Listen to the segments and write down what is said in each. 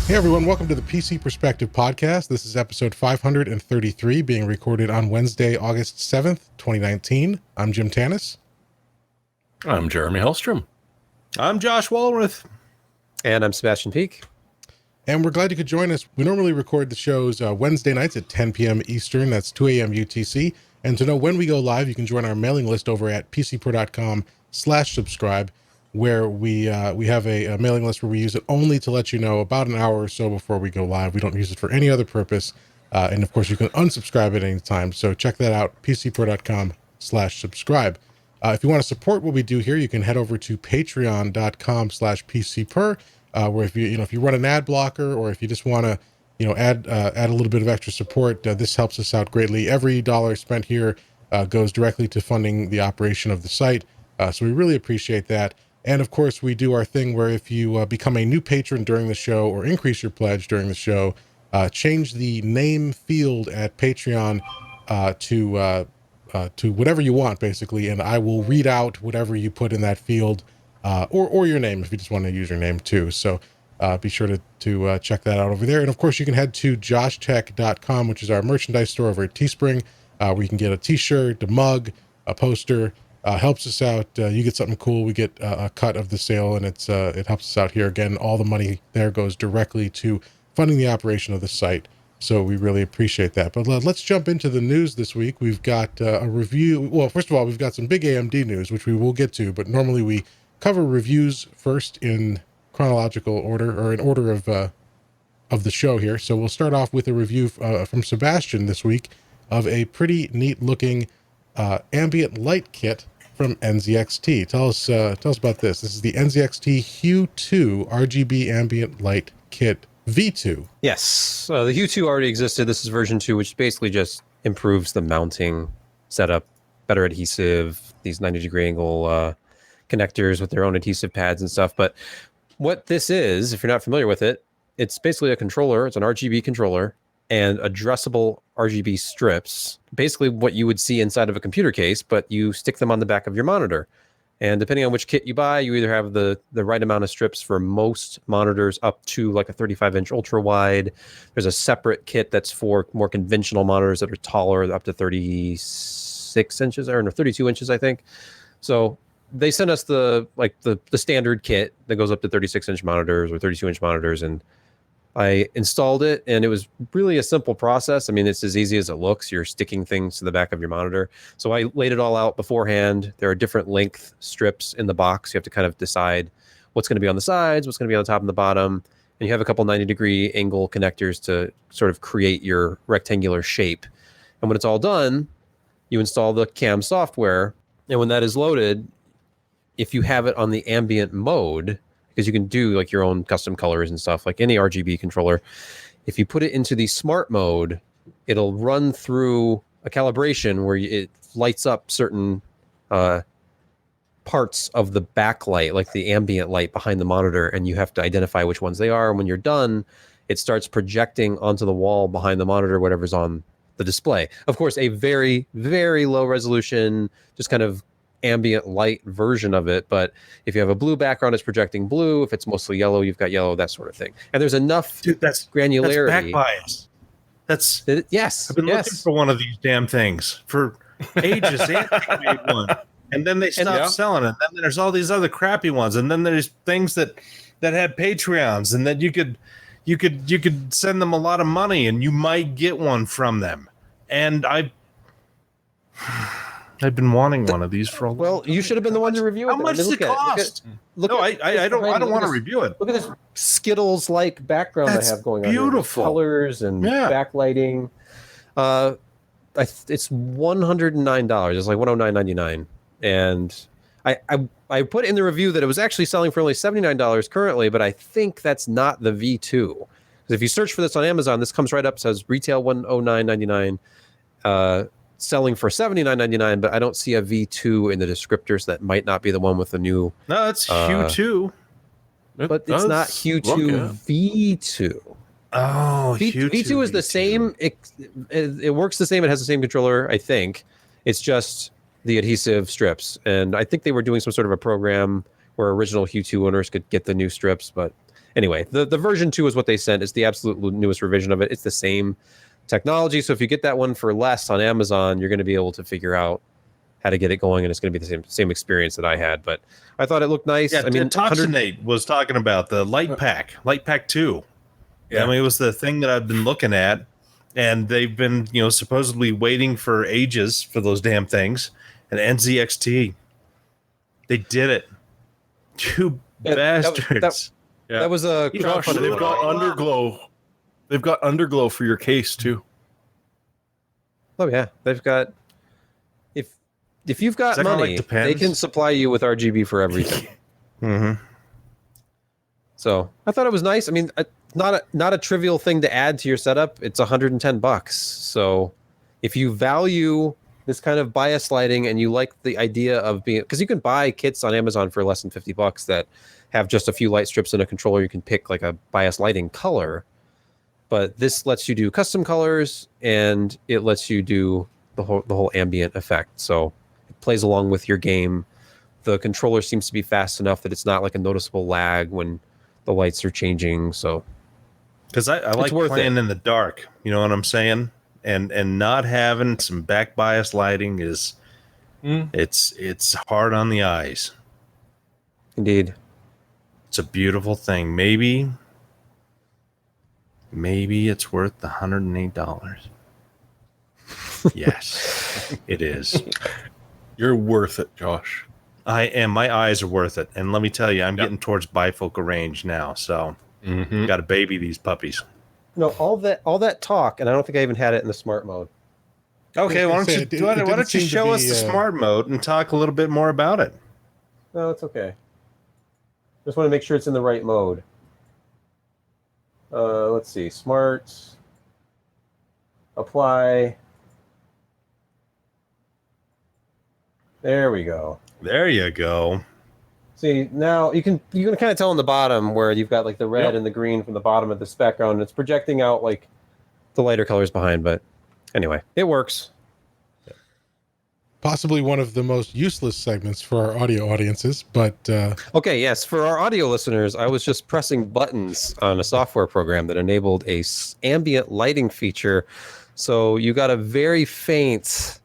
Hey everyone, welcome to the PC Perspective Podcast. This is episode 533, being recorded on Wednesday, August 7th, 2019. I'm Jim Tannis. I'm Jeremy Hellstrom. I'm Josh Walrath. And I'm Sebastian Peak. And we're glad you could join us. We normally record the shows Wednesday nights at 10 p.m. Eastern. That's 2 a.m. UTC. And to know when we go live, you can join our mailing list over at pcpro.com/subscribe, where we have a mailing list where we use it only to let you know about an hour or so before we go live. We don't use it for any other purpose. And of course, you can unsubscribe at any time. So check that out, pcpro.com/subscribe. If you want to support what we do here, you can head over to patreon.com/pcper, where if you run an ad blocker, or if you just want to, add a little bit of extra support, this helps us out greatly. Every dollar spent here goes directly to funding the operation of the site. So we really appreciate that. And of course, we do our thing where if you become a new patron during the show or increase your pledge during the show, change the name field at Patreon to whatever you want, basically, and I will read out whatever you put in that field, or your name if you just want to use your name too. So be sure to check that out over there. And of course, you can head to joshtech.com, which is our merchandise store over at Teespring, where you can get a t-shirt, a mug, a poster. Helps us out. You get something cool, we get a cut of the sale, and it helps us out here. Again, all the money there goes directly to funding the operation of the site. So we really appreciate that. But let's jump into the news this week. We've got a review. Well, first of all, we've got some big AMD news, which we will get to, but normally we cover reviews first in chronological order, or in order of the show here. So we'll start off with a review from Sebastian this week of a pretty neat looking ambient light kit from NZXT. Tell us about this. This is the NZXT Q2 RGB ambient light kit V2. Yes, the Q2 already existed. This is version 2, which basically just improves the mounting setup, better adhesive, these 90-degree angle connectors with their own adhesive pads and stuff. But what this is, if you're not familiar with it, it's basically a controller. It's an RGB controller and addressable RGB strips, basically what you would see inside of a computer case, but you stick them on the back of your monitor. And depending on which kit you buy, you either have the right amount of strips for most monitors up to like a 35-inch ultra wide. There's a separate kit that's for more conventional monitors that are taller, up to 36 inches, or no, 32 inches, I think. So they sent us the standard kit that goes up to 36-inch monitors or 32-inch monitors, and I installed it, and it was really a simple process. I mean, it's as easy as it looks. You're sticking things to the back of your monitor. So I laid it all out beforehand. There are different length strips in the box. You have to kind of decide what's going to be on the sides, what's going to be on the top and the bottom. And you have a couple 90-degree angle connectors to sort of create your rectangular shape. And when it's all done, you install the CAM software. And when that is loaded, if you have it on the ambient mode, because you can do like your own custom colors and stuff like any RGB controller. If you put it into the smart mode, it'll run through a calibration where it lights up certain parts of the backlight, like the ambient light behind the monitor, and you have to identify which ones they are. And when you're done, it starts projecting onto the wall behind the monitor whatever's on the display. Of course, a very, very low resolution, just kind of ambient light version of it, but if you have a blue background, it's projecting blue. If it's mostly yellow, you've got yellow, that sort of thing. And there's enough granularity. That's back bias. Yes. I've been looking for one of these damn things for ages. Anthony made one, and then they stopped selling it. And then there's all these other crappy ones, and then there's things that had Patreons, and then you could send them a lot of money, and you might get one from them. And I've been wanting one of these for a while. Well, you should have been the one to review it. How much does it cost? I don't want to review it. Look at this Skittles-like background I have going on. Beautiful colors and backlighting. It's $109. It's like $109.99, and I put in the review that it was actually selling for only $79 currently, but I think that's not the V2. Because if you search for this on Amazon, this comes right up, says retail $109.99. Selling for $79.99, but I don't see a V2 in the descriptors. That might not be the one with the new. No, it's Q2. But it's not Q2 V2. Oh, V2 is the same. It works the same. It has the same controller, I think. It's just the adhesive strips. And I think they were doing some sort of a program where original Q2 owners could get the new strips, but anyway, the version 2 is what they sent. It's the absolute newest revision of it. It's the same technology. So if you get that one for less on Amazon, you're going to be able to figure out how to get it going, and it's going to be the same experience that I had. But I thought it looked nice. Yeah, I mean, Toxinate was talking about the Light Pack 2. Yeah, I mean, it was the thing that I've been looking at, and they've been, supposedly waiting for ages for those damn things. And NZXT, they did it. You bastards. That was a Josh, they've got underglow. They've got underglow for your case too. Oh yeah, they've got. If you've got money, they can supply you with RGB for everything. Mm-hmm. So I thought it was nice. I mean, not a trivial thing to add to your setup. It's $110. So if you value this kind of bias lighting and you like the idea of being, because you can buy kits on Amazon for less than $50 that have just a few light strips and a controller. You can pick like a bias lighting color, but this lets you do custom colors and it lets you do the whole ambient effect. So it plays along with your game. The controller seems to be fast enough that it's not like a noticeable lag when the lights are changing. So because I like playing in the dark, you know what I'm saying? And not having some back bias lighting is it's hard on the eyes. Indeed. It's a beautiful thing. Maybe it's worth the $108. Yes, it is. You're worth it, Josh. I am. My eyes are worth it. And let me tell you, I'm getting towards bifocal range now. So got to baby these puppies. No, all that talk, and I don't think I even had it in the smart mode. Okay, why don't you show us the smart mode and talk a little bit more about it? No, it's okay. Just want to make sure it's in the right mode. Let's see. Smart. Apply. There we go. There you go. See, now you can kind of tell on the bottom where you've got like the red and the green from the bottom of the background, and it's projecting out like the lighter colors behind, but anyway, it works. Possibly one of the most useless segments for our audio audiences, but okay, yes, for our audio listeners, I was just pressing buttons on a software program that enabled a ambient lighting feature, so you got a very faint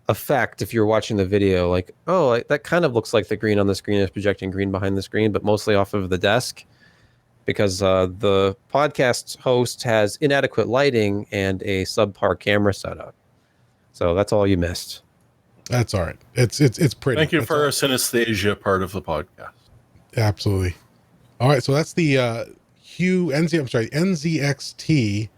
effect if you're watching the video, like, oh, that kind of looks like the green on the screen is projecting green behind the screen, but mostly off of the desk, because the podcast host has inadequate lighting and a subpar camera setup. So that's all you missed. That's all right. It's pretty. Thank you for our synesthesia part of the podcast. Absolutely. All right, so that's the NZXT.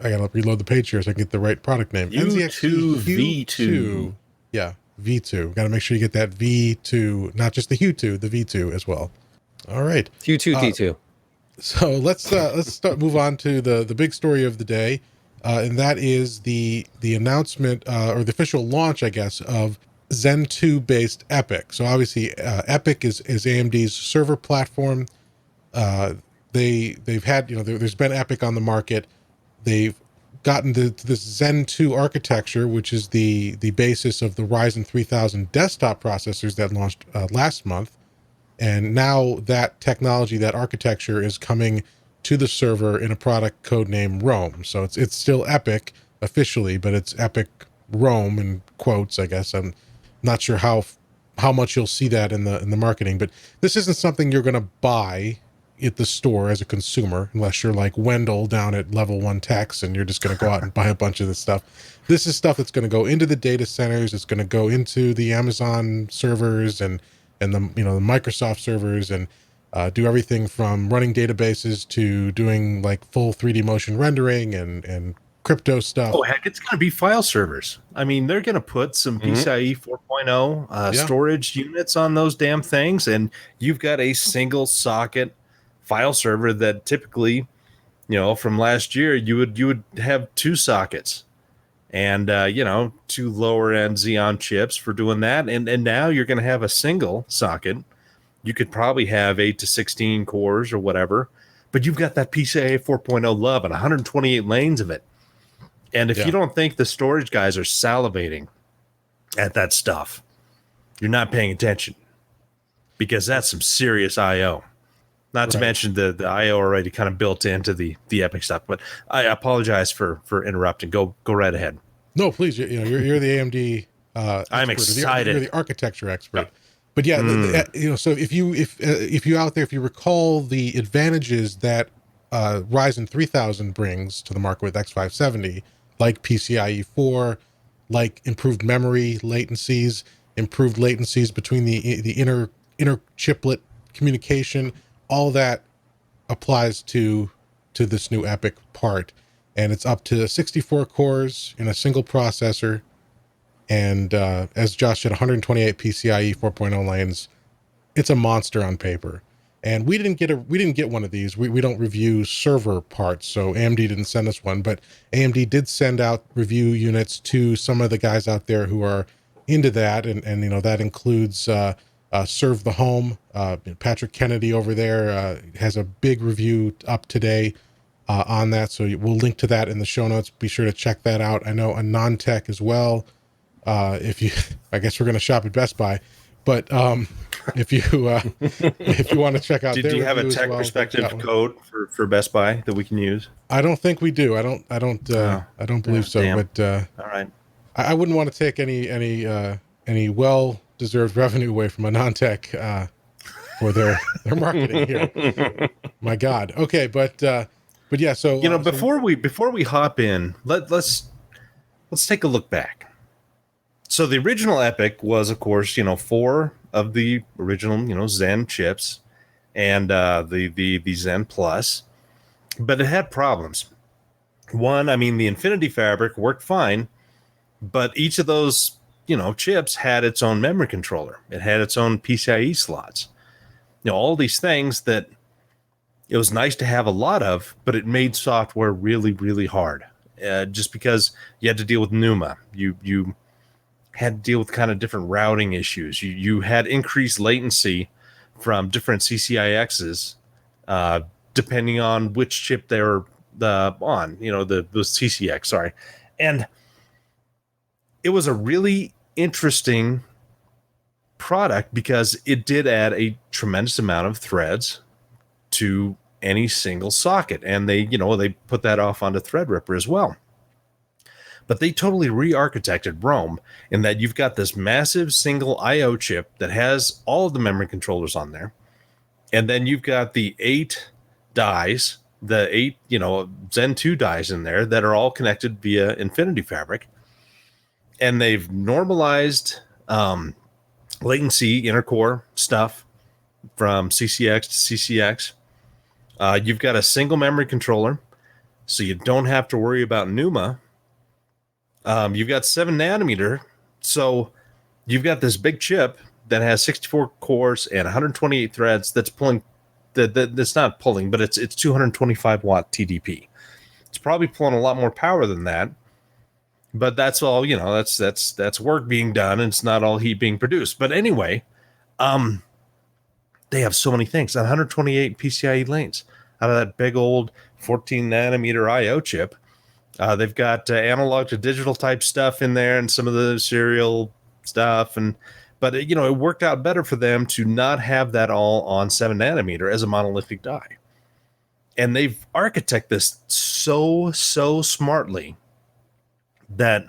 I gotta reload the page here so I can get the right product name. NZXT V2. Yeah, V2. Got to make sure you get that V2, not just the Q2, the V2 as well. All right. Q2 D2. So let's move on to the big story of the day, and that is the announcement or the official launch, I guess, of Zen 2 based EPYC. So obviously, EPYC is AMD's server platform. They've had, there's been EPYC on the market. They've gotten to this Zen 2 architecture, which is the basis of the Ryzen 3000 desktop processors that launched last month. And now that technology, that architecture is coming to the server in a product codenamed Rome. So it's still EPYC officially, but it's EPYC Rome in quotes, I guess. I'm not sure how much you'll see that in the marketing, but this isn't something you're going to buy at the store as a consumer, unless you're like Wendell down at Level 1 Techs and you're just going to go out and buy a bunch of this stuff. This is stuff that's going to go into the data centers. It's going to go into the Amazon servers and the the Microsoft servers and do everything from running databases to doing like full 3D motion rendering and crypto stuff. Oh, heck, it's going to be file servers. I mean, they're going to put some PCIe 4.0 storage units on those damn things, and you've got a single socket file server that typically, from last year, you would have two sockets and, two lower end Xeon chips for doing that. And now you're going to have a single socket. You could probably have 8 to 16 cores or whatever, but you've got that PCIe 4.0 love and 128 lanes of it. And if you don't think the storage guys are salivating at that stuff, you're not paying attention. because that's some serious I/O. Not to mention the I/O already kind of built into the EPYC stuff. But I apologize for interrupting. Go right ahead. No, please. You're the AMD. I'm excited. You're the architecture expert. But yeah, so if you out there, if you recall the advantages that Ryzen 3000 brings to the market with X570, like PCIe 4, like improved memory latencies, improved latencies between the inner chiplet communication, all that applies to this new EPYC part, and it's up to 64 cores in a single processor. And as Josh said, 128 PCIe 4.0 lanes. It's a monster on paper. And we didn't get one of these. We don't review server parts, so AMD didn't send us one. But AMD did send out review units to some of the guys out there who are into that, and that includes Serve the Home. Patrick Kennedy over there has a big review up today on that, so we'll link to that in the show notes. Be sure to check that out. I know AnonTech as well. I guess we're going to shop at Best Buy, but if you want to check out, do you have a tech perspective code for Best Buy that we can use? I don't think we do. I don't believe so. Damn. But all right, I wouldn't want to take any well-deserved revenue away from AnonTech for their marketing here. My God. Okay, but yeah. So before we hop in, let's take a look back. So the original EPYC was, of course, 4 of the original, Zen chips, and the Zen Plus, but it had problems. One, the Infinity Fabric worked fine, but each of those, chips had its own memory controller. It had its own PCIe slots. All these things that it was nice to have a lot of, but it made software really, really hard. Just because you had to deal with NUMA. You had to deal with kind of different routing issues. You had increased latency from different CCIXs, depending on which chip they were on, the CCX, sorry. And it was a really interesting product because it did add a tremendous amount of threads to any single socket. And they put that off onto Threadripper as well. But they totally re-architected Rome in that you've got this massive single I/O chip that has all of the memory controllers on there. And then you've got the 8 dies, the 8, Zen 2 dies in there that are all connected via Infinity Fabric. And they've normalized latency, intercore stuff from CCX to CCX. You've got a single memory controller, so you don't have to worry about NUMA. You've got 7 nanometer, so you've got this big chip that has 64 cores and 128 threads that's pulling. That's not pulling, but it's 225 watt TDP. It's probably pulling a lot more power than that, but that's all. That's work being done, and it's not all heat being produced. But anyway, they have so many things. 128 PCIe lanes out of that big old 14 nanometer I/O chip. They've got analog to digital type stuff in there and some of the serial stuff. But it worked out better for them to not have that all on 7 nanometer as a monolithic die. And they've architected this so smartly that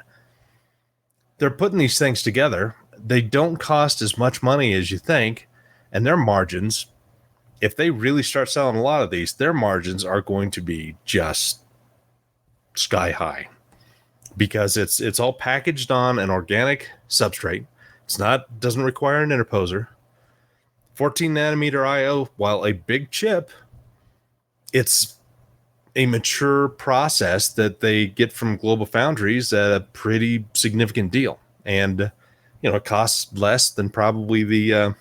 they're putting these things together. They don't cost as much money as you think. And their margins, if they really start selling a lot of these, their margins are going to be just sky high, because it's all packaged on an organic substrate. Doesn't require an interposer. 14 nanometer I/O, while a big chip, it's a mature process that they get from Global Foundries at a pretty significant deal, and it costs less than probably the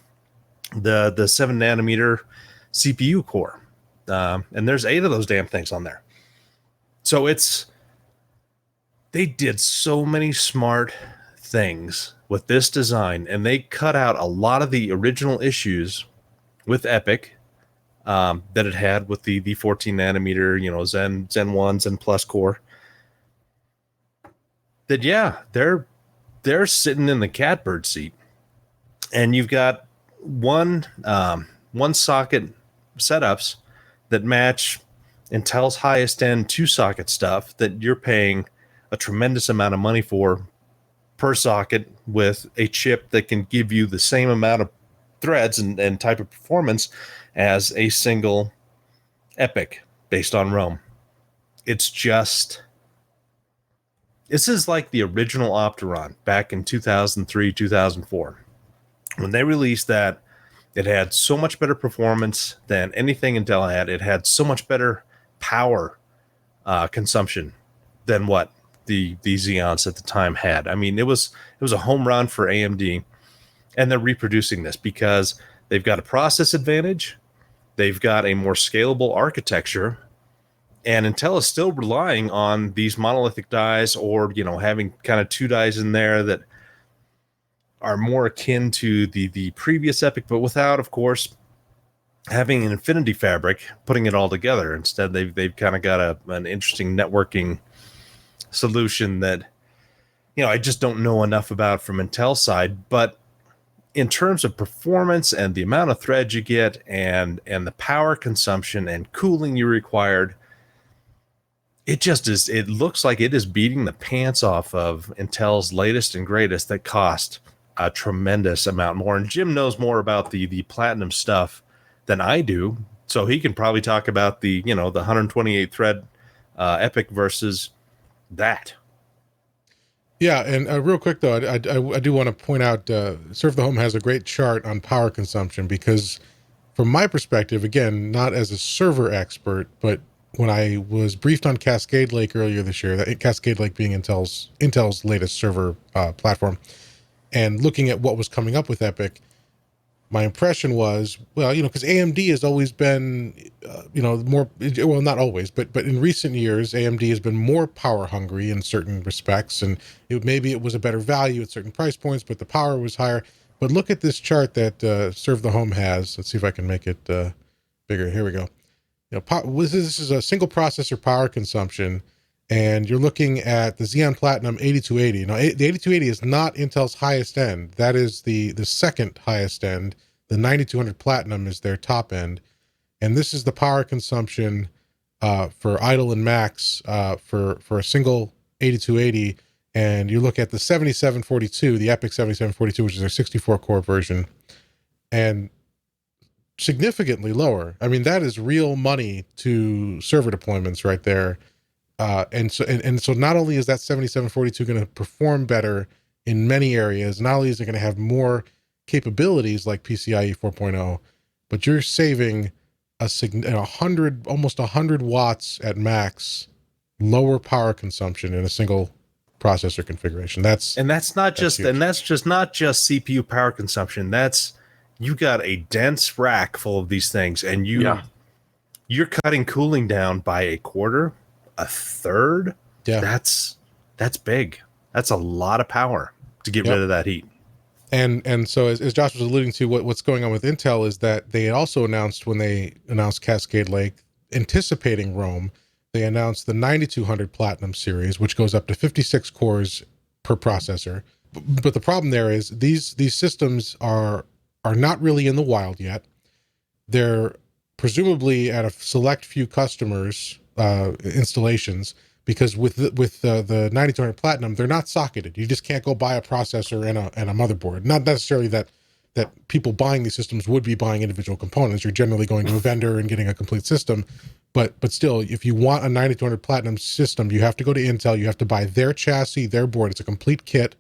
7 nanometer CPU core, and there's 8 of those damn things on there. So they did so many smart things with this design, and they cut out a lot of the original issues with EPYC that it had with the 14 nanometer, Zen 1, Zen Plus core. That they're sitting in the catbird seat, and you've got one socket setups that match Intel's highest end 2-socket stuff that you're paying a tremendous amount of money for per socket, with a chip that can give you the same amount of threads and type of performance as a single EPYC based on Rome. It's just, this is like the original Opteron back in 2003, 2004. When they released that, it had so much better performance than anything Intel had. It had so much better power consumption than what the Xeons at the time had. I mean, it was a home run for AMD, and they're reproducing this because they've got a process advantage, they've got a more scalable architecture, and Intel is still relying on these monolithic dies, or having kind of 2 dies in there that are more akin to the previous EPYC, but without, of course, having an infinity fabric putting it all together. Instead, they've kind of got an interesting networking solution that I just don't know enough about from Intel's side. But in terms of performance and the amount of threads you get and the power consumption and cooling you required, it just is. It looks like it is beating the pants off of Intel's latest and greatest that cost a tremendous amount more. And Jim knows more about the platinum stuff than I do, so he can probably talk about the 128 thread EPYC versus that. Yeah, and real quick though, I do want to point out, Serve the Home has a great chart on power consumption, because from my perspective, again, not as a server expert, but when I was briefed on Cascade Lake earlier this year, that Cascade Lake being Intel's latest server platform, and looking at what was coming up with EPYC, my impression was, well, because AMD has always been, more, well, not always, but in recent years, AMD has been more power hungry in certain respects, and maybe it was a better value at certain price points, but the power was higher. But look at this chart that Serve the Home has. Let's see if I can make it bigger. Here we go. This is a single processor power consumption, and you're looking at the Xeon Platinum 8280. Now, the 8280 is not Intel's highest end. That is the second highest end. The 9200 Platinum is their top end. And this is the power consumption for idle and max for a single 8280. And you look at the 7742, the EPYC 7742, which is their 64-core version, and significantly lower. I mean, that is real money to server deployments right there. And so not only is that 7742 going to perform better in many areas, not only is it going to have more capabilities like PCIe 4.0, but you're saving almost 100 watts at max lower power consumption in a single processor configuration. That's not just CPU power consumption. That's, you got a dense rack full of these things, and you're cutting cooling down by a quarter, a third. Yeah, that's big. That's a lot of power to get rid of that heat. And so as Josh was alluding to, what's going on with Intel is that they also announced, when they announced Cascade Lake, anticipating Rome, they announced the 9200 Platinum series, which goes up to 56 cores per processor. But the problem there is these systems are not really in the wild yet. They're presumably at a select few customers installations, because with the 9200 Platinum, they're not socketed. You just can't go buy a processor and a motherboard. Not necessarily that people buying these systems would be buying individual components. You're generally going to a vendor and getting a complete system. But still, if you want a 9200 Platinum system, you have to go to Intel. You have to buy their chassis, their board. It's a complete kit.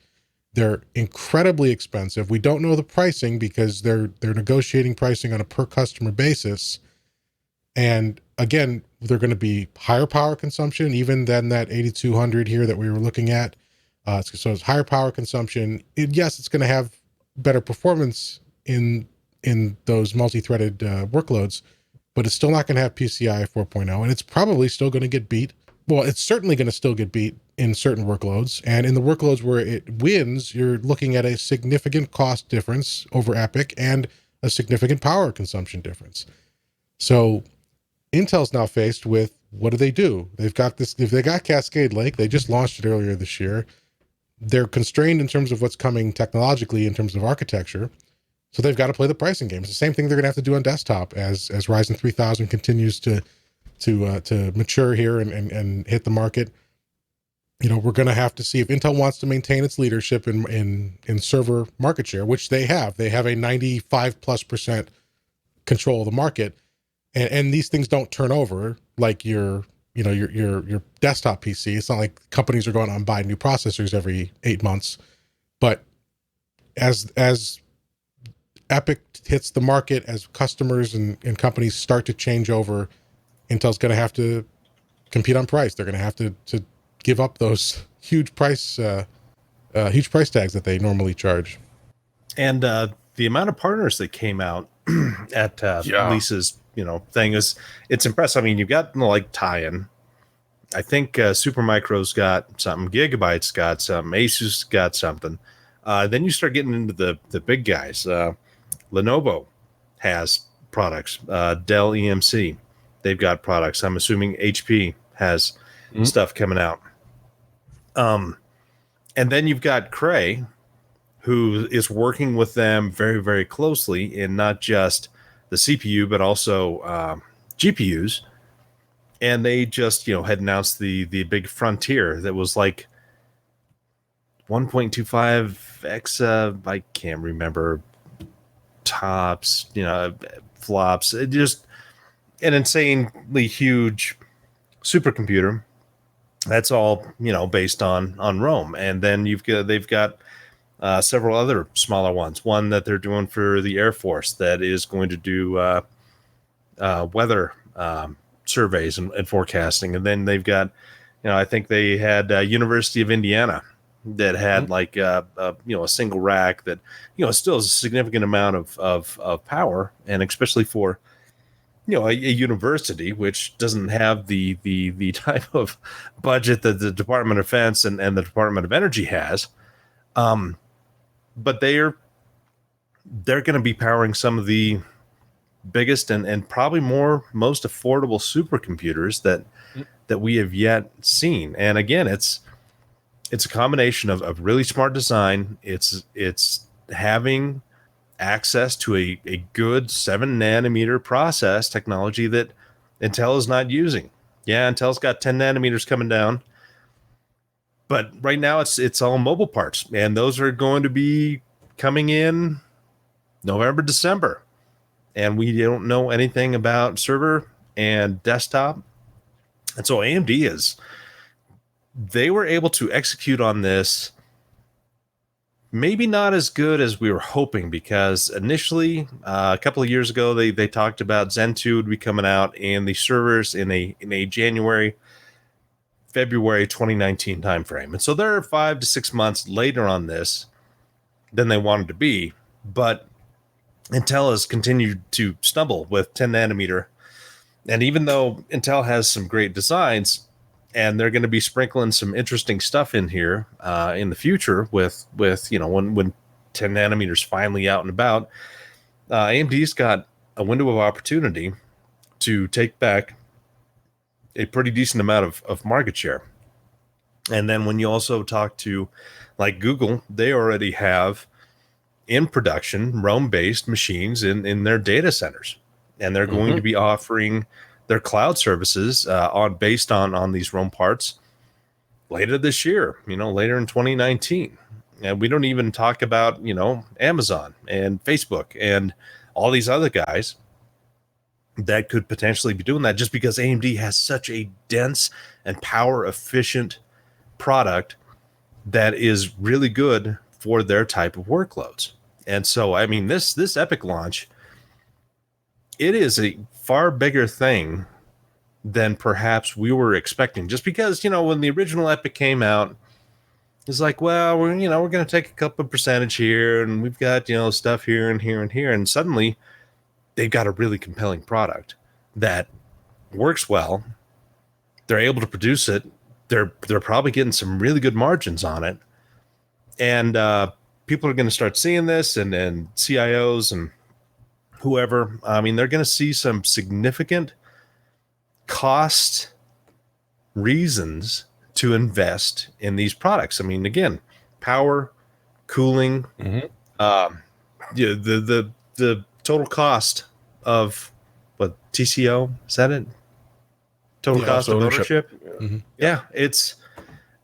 They're incredibly expensive. We don't know the pricing because they're negotiating pricing on a per customer basis. And again, they're going to be higher power consumption even than that 8200 here that we were looking at. So it's higher power consumption. Yes, it's going to have better performance in those multi-threaded workloads, but it's still not going to have PCIe 4.0, and it's probably still going to get beat. Well, it's certainly going to still get beat in certain workloads, and in the workloads where it wins, you're looking at a significant cost difference over EPYC and a significant power consumption difference. So Intel's now faced with, what do? They've got this, if they got Cascade Lake, they just launched it earlier this year. They're constrained in terms of what's coming technologically in terms of architecture. So they've got to play the pricing game. It's the same thing they're going to have to do on desktop as Ryzen 3000 continues to mature here and hit the market. We're going to have to see if Intel wants to maintain its leadership in server market share, which they have. They have a 95+% control of the market, and these things don't turn over like your desktop PC. It's not like companies are going out and buying new processors every 8 months. But as EPYC hits the market, as customers and companies start to change over, Intel's going to have to compete on price. They're going to have to give up those huge price tags that they normally charge. And the amount of partners that came out at Lisa's thing it's impressive. I mean, you've got like tie-in. I think Supermicro's got something, Gigabyte's got something, ASUS got something. Then you start getting into the big guys. Lenovo has products. Dell EMC, they've got products. I'm assuming HP has stuff coming out. And then you've got Cray, who is working with them very, very closely in not just the CPU, but also GPUs. And they just, had announced the big Frontier that was like 1.25 exa, I can't remember, tops, flops, just an insanely huge supercomputer. That's all, based on Rome. And then they've got several other smaller ones. One that they're doing for the Air Force that is going to do weather surveys and forecasting. And then they've got, I think they had University of Indiana that had like a single rack that still has a significant amount of power, and especially for a university which doesn't have the type of budget that the Department of Defense and the Department of Energy has. But they're going to be powering some of the biggest and probably most affordable supercomputers that we have yet seen. And again, it's a combination of really smart design. It's having access to a good 7 nanometer process technology that Intel is not using. Yeah, Intel's got 10 nanometers coming down, but right now it's all mobile parts, and those are going to be coming in November, December, and we don't know anything about server and desktop. And so AMD they were able to execute on this maybe not as good as we were hoping, because initially a couple of years ago they talked about Zen 2 would be coming out and the servers in a January, February 2019 timeframe. And so they're 5 to 6 months later on this than they wanted to be. But Intel has continued to stumble with 10 nanometer. And even though Intel has some great designs, and they're going to be sprinkling some interesting stuff in here in the future with when 10 nanometers finally out and about, AMD's got a window of opportunity to take back a pretty decent amount of market share. And then when you also talk to like Google, they already have in production Rome-based machines in their data centers, and they're going to be offering their cloud services based on these Rome parts later this year, later in 2019. And we don't even talk about, Amazon and Facebook and all these other guys that could potentially be doing that, just because AMD has such a dense and power efficient product that is really good for their type of workloads. And so, I mean, this EPYC launch, it is a far bigger thing than perhaps we were expecting, just because, when the original EPYC came out, it's like, well, we're going to take a couple of percentage here, and we've got, stuff here and here and here. And suddenly they've got a really compelling product that works well. They're able to produce it. They're probably getting some really good margins on it. And people are going to start seeing this, and CIOs and whoever, I mean, they're going to see some significant cost reasons to invest in these products. I mean, again, power, cooling, yeah, the total cost of what TCO, is that it? Total Yeah, cost of ownership. Mhm. Yeah,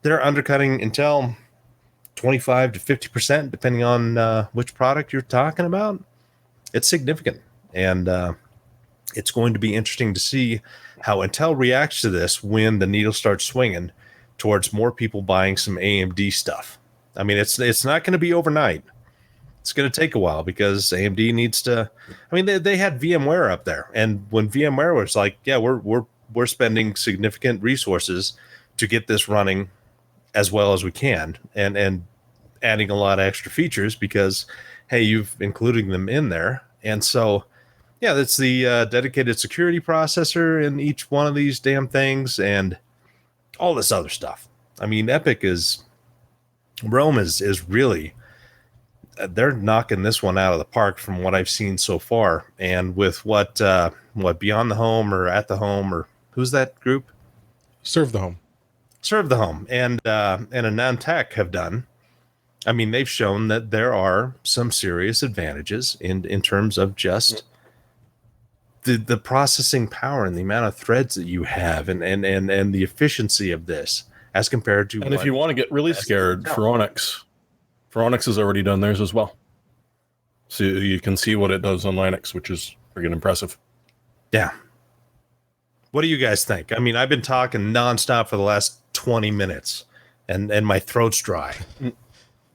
they're undercutting Intel 25 to 50%, depending on which product you're talking about. It's significant, and it's going to be interesting to see how Intel reacts to this when the needle starts swinging towards more people buying some AMD stuff. I mean, it's not going to be overnight. It's going to take a while because AMD needs to. I mean, they had VMware up there, and when VMware was like, "Yeah, we're spending significant resources to get this running as well as we can," and adding a lot of extra features because, hey, you've including them in there, and so yeah, that's the dedicated security processor in each one of these damn things, and all this other stuff. I mean, Rome is really they're knocking this one out of the park from what I've seen so far. And with what Beyond the Home or At the Home or who's that group? Serve the Home. Serve the Home and AnandTech have done. I mean, they've shown that there are some serious advantages in terms of just the processing power and the amount of threads that you have and the efficiency of this as compared to. And if you want to get really scared, Phoronix has already done theirs as well. So you can see what it does on Linux, which is friggin' impressive. Yeah. What do you guys think? I mean, I've been talking nonstop for the last 20 minutes, and my throat's dry.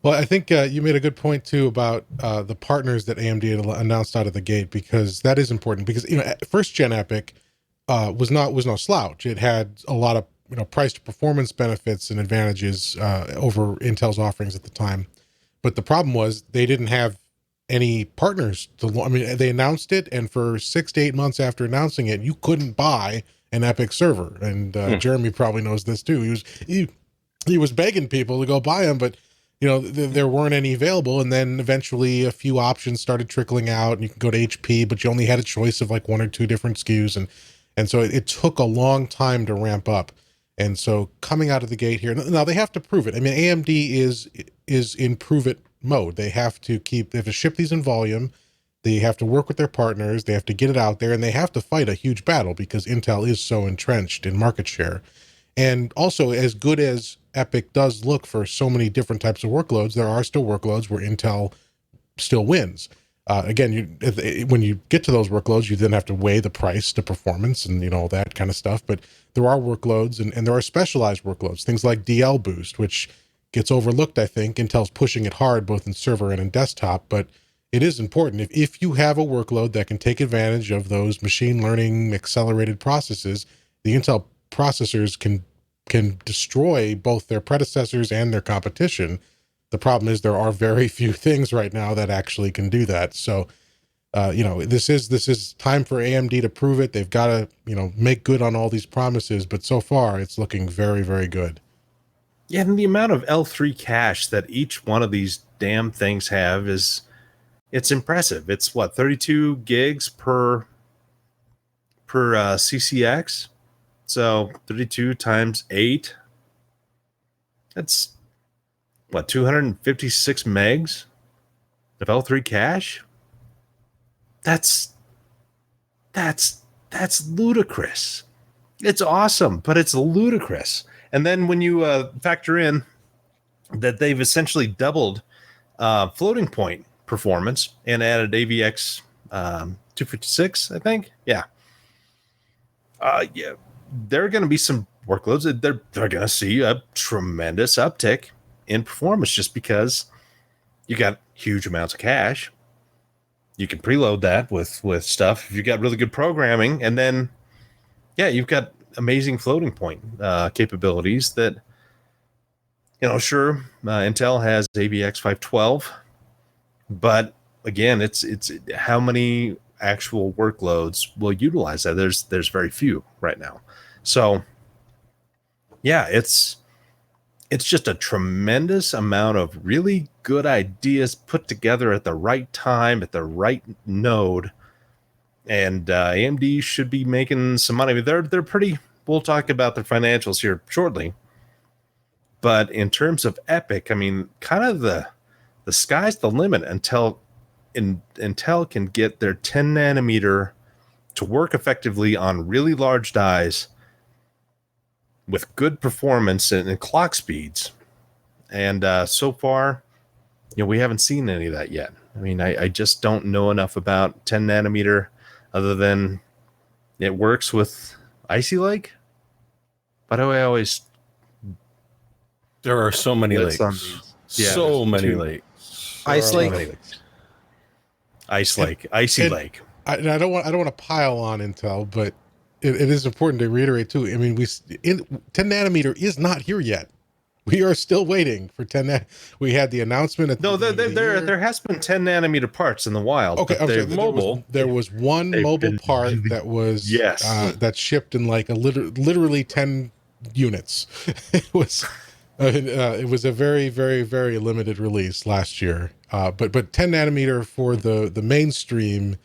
Well, I think you made a good point too about the partners that AMD had announced out of the gate, because that is important. Because first gen EPYC was no slouch. It had a lot of price to performance benefits and advantages over Intel's offerings at the time. But the problem was they didn't have any partners to. I mean, they announced it, and for 6 to 8 months after announcing it, you couldn't buy an EPYC server. And Jeremy probably knows this too. He was begging people to go buy them, but there weren't any available. And then eventually a few options started trickling out, and you could go to HP, but you only had a choice of like 1 or 2 different SKUs, and so it took a long time to ramp up. And so coming out of the gate here, now they have to prove it. I mean, AMD is in prove it mode. They have to ship these in volume. They have to work with their partners. They have to get it out there, and they have to fight a huge battle because Intel is so entrenched in market share. And also, as good as EPYC does look for so many different types of workloads, there are still workloads where Intel still wins. Again, when you get to those workloads, you then have to weigh the price to performance and all that kind of stuff. But there are workloads, and there are specialized workloads, things like DL Boost, which gets overlooked. I think Intel's pushing it hard both in server and in desktop, but it is important. If you have a workload that can take advantage of those machine learning accelerated processes, the Intel processors can destroy both their predecessors and their competition. The problem is there are very few things right now that actually can do that. So, this is time for AMD to prove it. They've got to, make good on all these promises, but so far it's looking very, very good. Yeah, and the amount of L3 cache that each one of these damn things have it's impressive. It's 32 gigs per CCX. So 32 times 8. That's 256 megs of L3 cache? That's ludicrous. It's awesome, but it's ludicrous. And then when you factor in that they've essentially doubled floating point performance and added AVX 256, I think. Yeah. There are going to be some workloads that they're going to see a tremendous uptick in performance just because you got huge amounts of cache. You can preload that with stuff if you got really good programming, and then you've got amazing floating point capabilities that sure, Intel has AVX 512, but again, it's how many actual workloads will utilize that. There's very few right now. So yeah, it's just a tremendous amount of really good ideas put together at the right time, at the right node. And AMD should be making some money. I mean, they're pretty. We'll talk about their financials here shortly. But in terms of EPYC, I mean, kind of the sky's the limit until Intel can get their 10 nanometer to work effectively on really large dies with good performance and clock speeds. And so far, we haven't seen any of that yet. I mean, I just don't know enough about 10 nanometer other than it works with Icy Lake. But I always... There are so many lakes. So many lakes. Ice Lake. Ice Lake. Icy Lake. I don't want to pile on Intel, but it is important to reiterate too. I mean, 10 nanometer is not here yet. We are still waiting for 10. We had the announcement. There has been 10 nanometer parts in the wild. Okay, mobile. There was one mobile part that was that shipped in like literally 10 units. It was a very, very, very limited release last year. But 10 nanometer for the mainstream,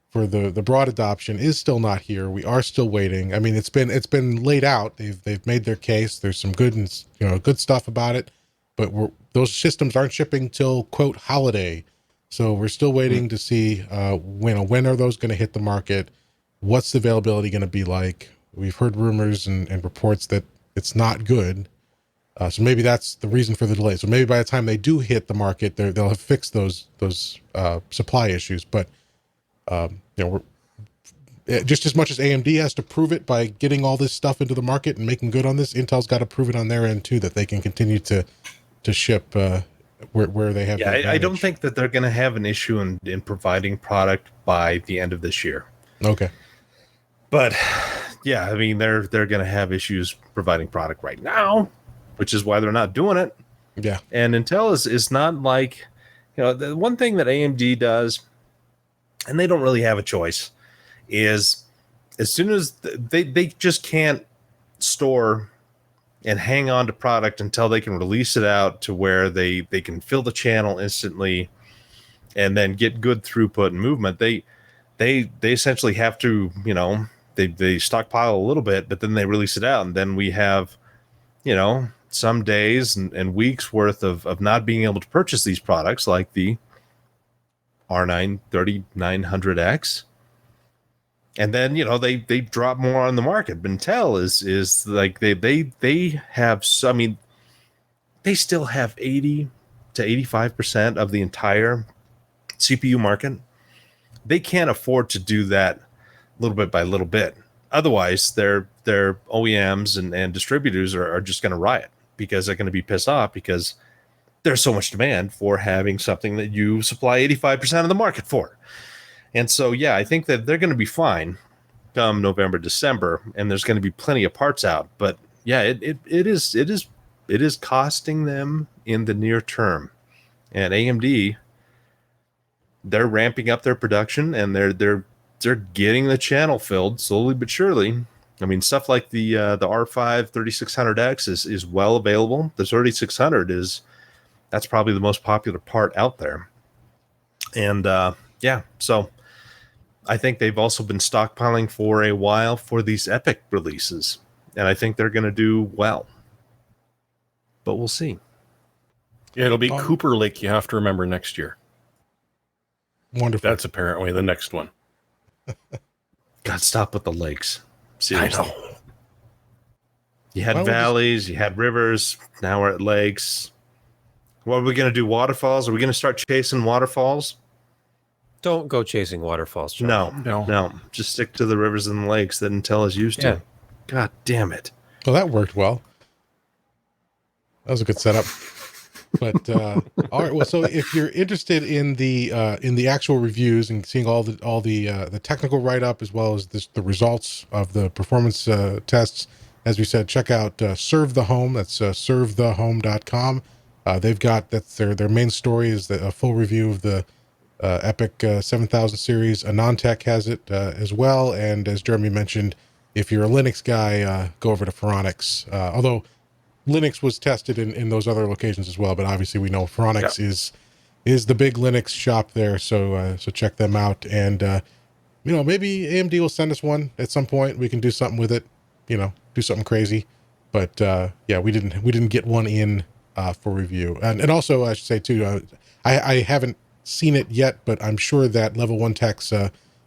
for the broad adoption, is still not here. We are still waiting. I mean, it's been laid out. They've made their case. There's some good stuff about it, but those systems aren't shipping till quote holiday. So we're still waiting to see when are those going to hit the market? What's the availability going to be like? We've heard rumors and reports that it's not good. So maybe that's the reason for the delay. So maybe by the time they do hit the market, they'll have fixed those supply issues. But just as much as AMD has to prove it by getting all this stuff into the market and making good on this, Intel's got to prove it on their end too, that they can continue to ship where they have. Yeah, I don't think that they're going to have an issue in providing product by the end of this year. Okay. But yeah, I mean, they're going to have issues providing product right now, which is why they're not doing it. Yeah. And Intel is not like, the one thing that AMD does, and they don't really have a choice, is as soon as they just can't store and hang on to product until they can release it out to where they can fill the channel instantly and then get good throughput and movement. They essentially have to, they stockpile a little bit, but then they release it out, and then we have, some days and weeks worth of not being able to purchase these products, like the R9 3900X. And then, they drop more on the market. But Intel is like they have some, I mean, they still have 80 to 85% of the entire CPU market. They can't afford to do that little bit by little bit. Otherwise, their OEMs and distributors are just going to riot, because they're going to be pissed off because there's so much demand for having something that you supply 85% of the market for. And so, yeah, I think that they're going to be fine come November, December, and there's going to be plenty of parts out. But yeah, it is costing them in the near term. And AMD, they're ramping up their production, and they're getting the channel filled slowly but surely. I mean, stuff like the R5 3600X is well available. The 3600 that's probably the most popular part out there. And yeah, so I think they've also been stockpiling for a while for these EPYC releases, and I think they're going to do well. But we'll see. Yeah, it'll be Cooper Lake, you have to remember, next year. Wonderful. That's apparently the next one. God, stop with the lakes. Seriously. I know. You had valleys, you had rivers, now we're at lakes. What are we going to do, waterfalls? Are we going to start chasing waterfalls? Don't go chasing waterfalls, John. No. Just stick to the rivers and the lakes that Intel is used to. God damn it. Well, that worked well. That was a good setup. But all right. Well, so if you're interested in the actual reviews and seeing all the technical write up, as well as the results of the performance tests, as we said, check out Serve the Home. That's servethehome.com. They've got their main story is a full review of the EPYC 7000 series. AnonTech has it as well. And as Jeremy mentioned, if you're a Linux guy, go over to Phoronix. Although Linux was tested in those other locations as well, but obviously we know Phoronix is the big Linux shop there. So check them out, and maybe AMD will send us one at some point. We can do something with it, do something crazy. But yeah, we didn't get one in for review. And also I should say too, I haven't seen it yet, but I'm sure that Level 1 Techs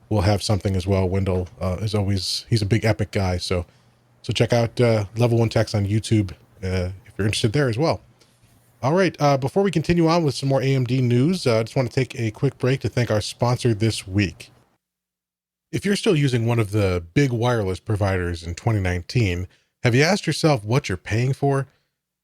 will have something as well. Wendell is always, he's a big EPYC guy. So check out Level 1 Techs on YouTube if you're interested there as well. All right, before we continue on with some more AMD news, I just want to take a quick break to thank our sponsor this week. If you're still using one of the big wireless providers in 2019, have you asked yourself what you're paying for?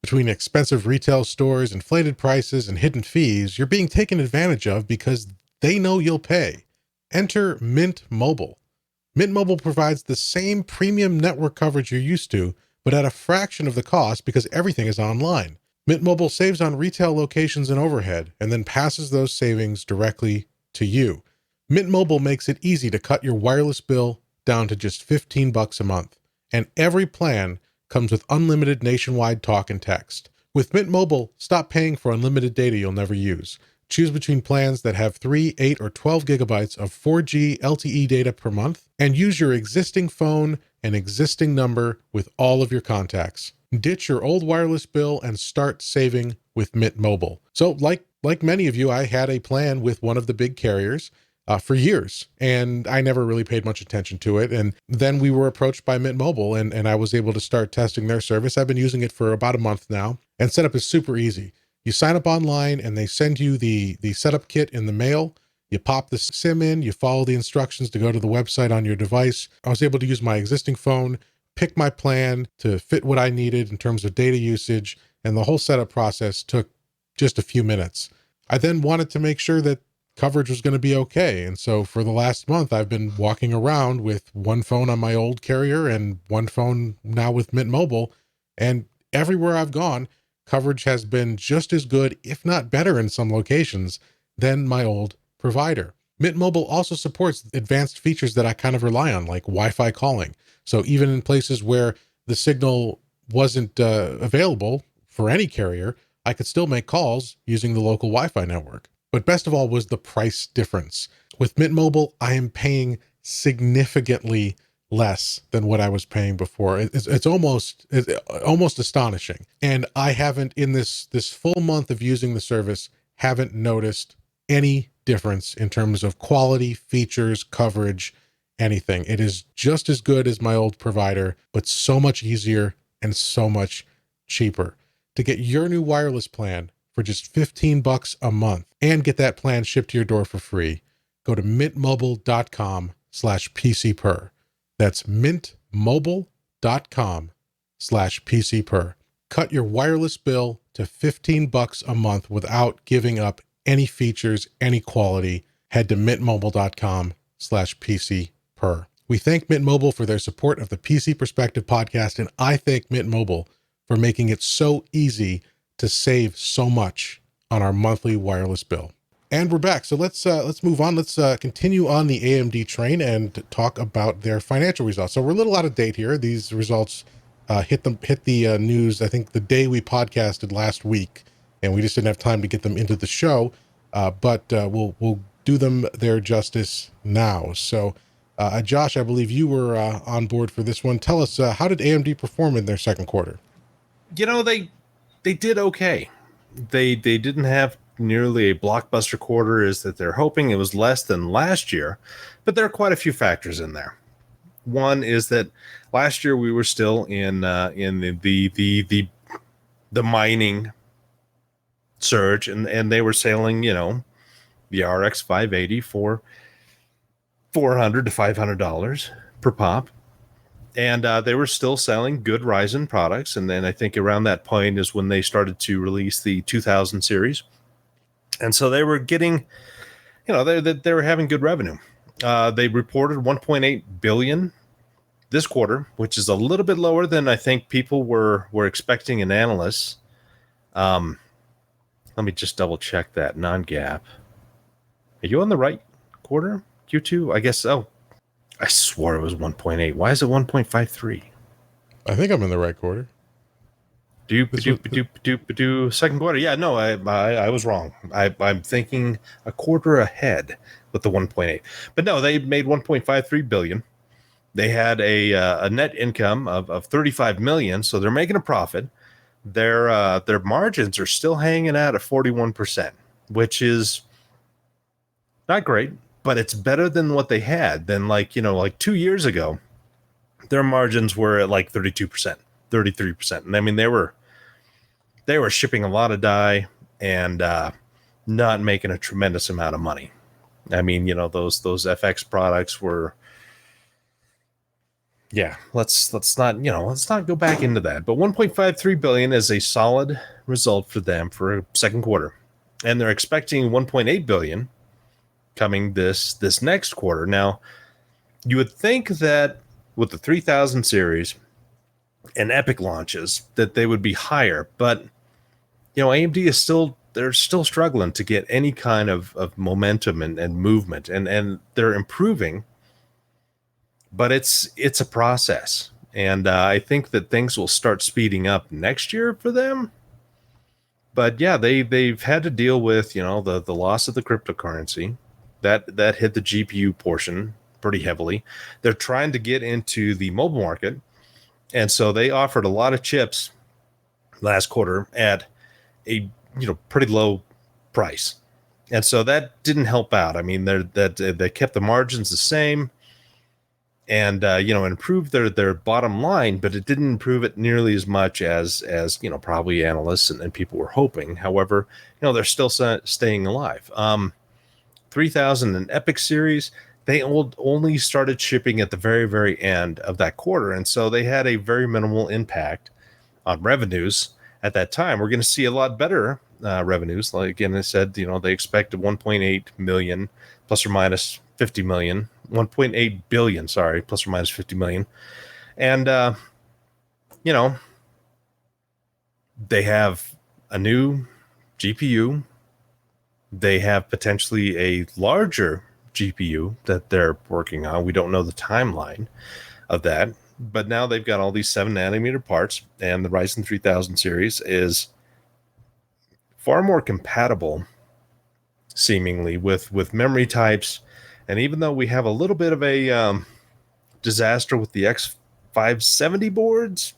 Between expensive retail stores, inflated prices, and hidden fees, you're being taken advantage of because they know you'll pay. Enter Mint Mobile. Mint Mobile provides the same premium network coverage you're used to, but at a fraction of the cost because everything is online. Mint Mobile saves on retail locations and overhead, and then passes those savings directly to you. Mint Mobile makes it easy to cut your wireless bill down to just $15 a month, and every plan comes with unlimited nationwide talk and text. With Mint Mobile, stop paying for unlimited data you'll never use. Choose between plans that have 3, 8, or 12 gigabytes of 4G LTE data per month, and use your existing phone and existing number with all of your contacts. Ditch your old wireless bill and start saving with Mint Mobile. So like many of you, I had a plan with one of the big carriers for years, and I never really paid much attention to it. And then we were approached by Mint Mobile, and I was able to start testing their service. I've been using it for about a month now, and setup is super easy. You sign up online, and they send you the setup kit in the mail. You pop the SIM in, you follow the instructions to go to the website on your device. I was able to use my existing phone, pick my plan to fit what I needed in terms of data usage, and the whole setup process took just a few minutes. I then wanted to make sure that coverage was going to be okay. And so for the last month, I've been walking around with one phone on my old carrier and one phone now with Mint Mobile. And everywhere I've gone, coverage has been just as good, if not better in some locations, than my old provider. Mint Mobile also supports advanced features that I kind of rely on, like Wi-Fi calling. So even in places where the signal wasn't available for any carrier, I could still make calls using the local Wi-Fi network. But best of all was the price difference. With Mint Mobile, I am paying significantly less than what I was paying before. It's almost astonishing. And I haven't, in this full month of using the service, haven't noticed any difference in terms of quality, features, coverage, anything. It is just as good as my old provider, but so much easier and so much cheaper. To get your new wireless plan for just $15 a month and get that plan shipped to your door for free, go to mintmobile.com/PCPer. That's mintmobile.com/PCPer. Cut your wireless bill to $15 a month without giving up any features, any quality. Head to mintmobile.com/PCPer. We thank Mint Mobile for their support of the PC Perspective podcast, and I thank Mint Mobile for making it so easy to save so much on our monthly wireless bill. And we're back. So let's move on. Let's continue on the AMD train and talk about their financial results. So we're a little out of date here. These results hit the news, I think, the day we podcasted last week, and we just didn't have time to get them into the show. But we'll do them their justice now. So, Josh, I believe you were on board for this one. Tell us, how did AMD perform in their second quarter? You know, they did okay. They didn't have nearly a blockbuster quarter as that they're hoping. It was less than last year, but there are quite a few factors in there. One is that last year we were still in the mining surge, and they were selling, you know, the RX 580 for $400 to $500 per pop. And they were still selling good Ryzen products. And then I think around that point is when they started to release the 2000 series. And so they were getting, you know, they were having good revenue. They reported $1.8 billion this quarter, which is a little bit lower than I think people were expecting and analysts. Let me just double check that non-GAAP. Are you on the right quarter? Q2? I guess so. I swore it was 1.8. Why is it 1.53? I think I'm in the right quarter. Second quarter. Yeah, no, I was wrong. I'm thinking a quarter ahead with the 1.8. But no, they made 1.53 billion. They had a net income of 35 million, so they're making a profit. Their margins are still hanging out at 41%, which is Not great, but it's better than what they had. Than like 2 years ago, their margins were at like 32%, 33%. And I mean, they were shipping a lot of die and not making a tremendous amount of money. I mean, those FX products were, yeah, let's not go back into that. But 1.53 billion is a solid result for them for a second quarter. And they're expecting 1.8 billion coming this next quarter. Now, you would think that with the 3000 series and EPYC launches that they would be higher, but AMD is still struggling to get any kind of momentum and movement, and they're improving, but it's a process. And I think that things will start speeding up next year for them. But yeah, they've had to deal with the loss of the cryptocurrency that hit the GPU portion pretty heavily. They're trying to get into the mobile market, and so they offered a lot of chips last quarter at a pretty low price, and so that didn't help out. I mean, they kept the margins the same, and improved their bottom line, but it didn't improve it nearly as much as probably analysts and people were hoping. However, they're still staying alive. 3000 and EPYC series, they only started shipping at the very, very end of that quarter, and so they had a very minimal impact on revenues at that time. We're going to see a lot better revenues. Like again, I said, they expected 1.8 million plus or minus 50 million, 1.8 billion, sorry, plus or minus 50 million. And, they have a new GPU. They have potentially a larger GPU that they're working on. We don't know the timeline of that, but now they've got all these 7 nanometer parts, and the Ryzen 3000 series is far more compatible, seemingly, with memory types. And even though we have a little bit of a disaster with the X570 boards,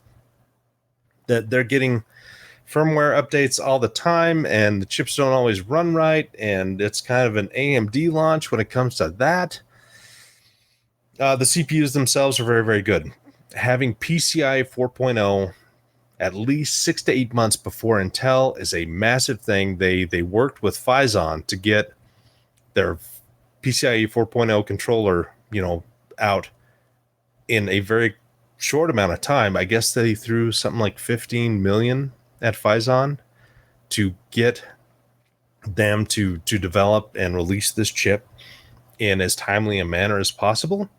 that they're getting firmware updates all the time, and the chips don't always run right, and it's kind of an AMD launch when it comes to that. The CPUs themselves are very, very good. Having PCIe 4.0 at least 6 to 8 months before Intel is a massive thing. They worked with Phison to get their PCIe 4.0 controller, out in a very short amount of time. I guess they threw something like 15 million at Phison to get them to develop and release this chip in as timely a manner as possible.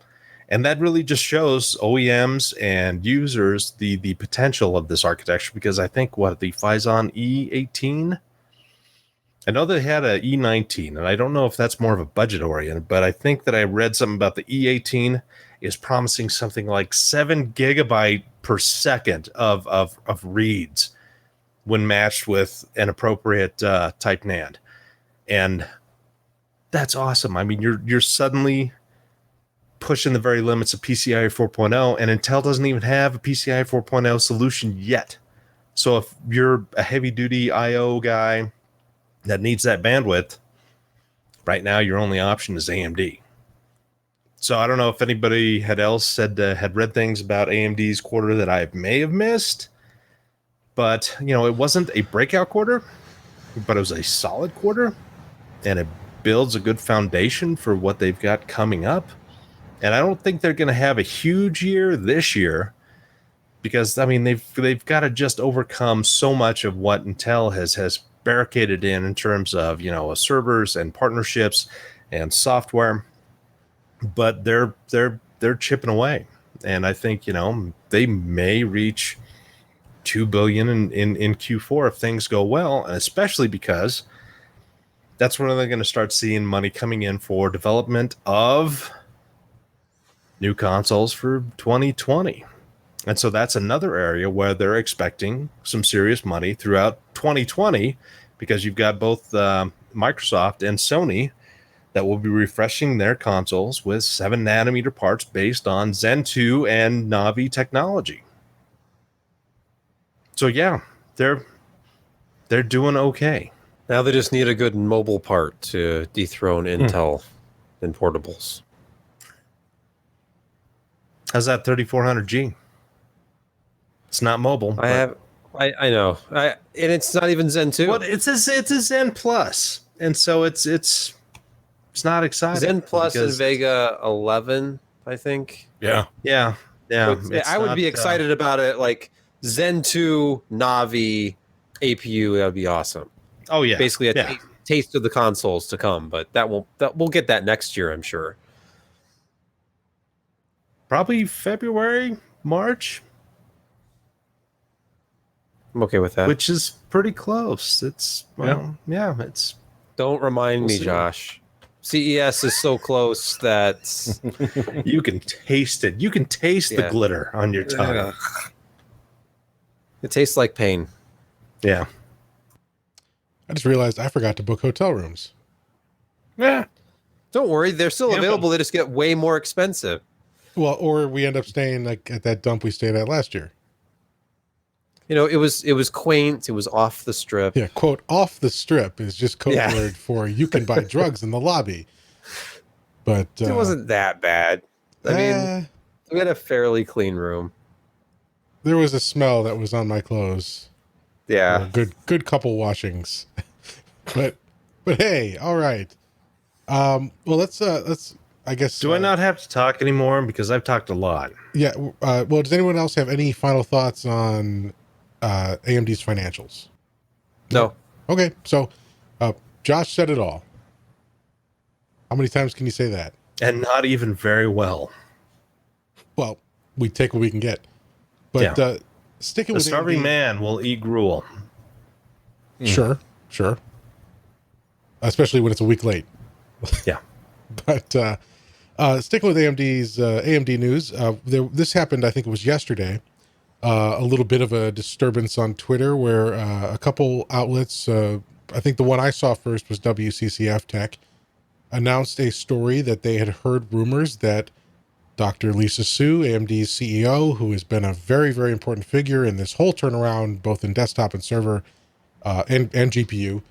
And that really just shows OEMs and users the potential of this architecture, because I think the Phison E18, I know they had a E19, and I don't know if that's more of a budget oriented, but I think that I read something about the E18 is promising something like 7 gigabyte per second of reads when matched with an appropriate type NAND. And that's awesome. I mean, you're suddenly pushing the very limits of PCIe 4.0, and Intel doesn't even have a PCIe 4.0 solution yet. So if you're a heavy duty IO guy that needs that bandwidth, right now your only option is AMD. So I don't know if anybody had read things about AMD's quarter that I may have missed, but it wasn't a breakout quarter, but it was a solid quarter, and it builds a good foundation for what they've got coming up. And I don't think they're going to have a huge year this year, because I mean they've got to just overcome so much of what Intel has barricaded in terms of servers and partnerships and software. But they're chipping away, and I think they may reach 2 billion in Q4 if things go well, and especially because that's when they're going to start seeing money coming in for development of new consoles for 2020. And so that's another area where they're expecting some serious money throughout 2020, because you've got both Microsoft and Sony that will be refreshing their consoles with 7 nanometer parts based on Zen 2 and Navi technology. So yeah, they're doing okay. Now they just need a good mobile part to dethrone Intel in portables. How's that 3400G? It's not mobile. I know. And it's not even Zen 2. Well, it's a Zen Plus, and so it's not exciting. Zen Plus and Vega 11, I think. Yeah. Yeah. I would be excited about it. Like Zen 2, Navi, APU. That would be awesome. Oh yeah. Basically a taste of the consoles to come, but we'll get that next year, I'm sure. Probably February, March. I'm okay with that. Which is pretty close. It's it's. Don't remind me, Josh. CES is so close that you can taste it. You can taste the glitter on your tongue. Yeah. It tastes like pain. Yeah. I just realized I forgot to book hotel rooms. Yeah. Don't worry, they're still available. They just get way more expensive. Well, or we end up staying like at that dump we stayed at last year. You know, it was quaint. It was off the strip. Yeah, quote, off the strip is just code word for you can buy drugs in the lobby. But it wasn't that bad. I mean, we had a fairly clean room. There was a smell that was on my clothes. Yeah. Good couple washings. but hey, all right. Well, let's I guess. Do I not have to talk anymore because I've talked a lot? Yeah. Well, does anyone else have any final thoughts on AMD's financials? No. Okay, so Josh said it all. How many times can you say that? And not even very well. Well, we take what we can get. But sticking with the starving AMD, man will eat gruel. Sure. Especially when it's a week late. Yeah. But sticking with AMD's AMD news, this happened, I think it was yesterday. A little bit of a disturbance on Twitter where a couple outlets, I think the one I saw first was WCCF Tech, announced a story that they had heard rumors that Dr. Lisa Su, AMD's CEO, who has been a very, very important figure in this whole turnaround, both in desktop and server and GPU,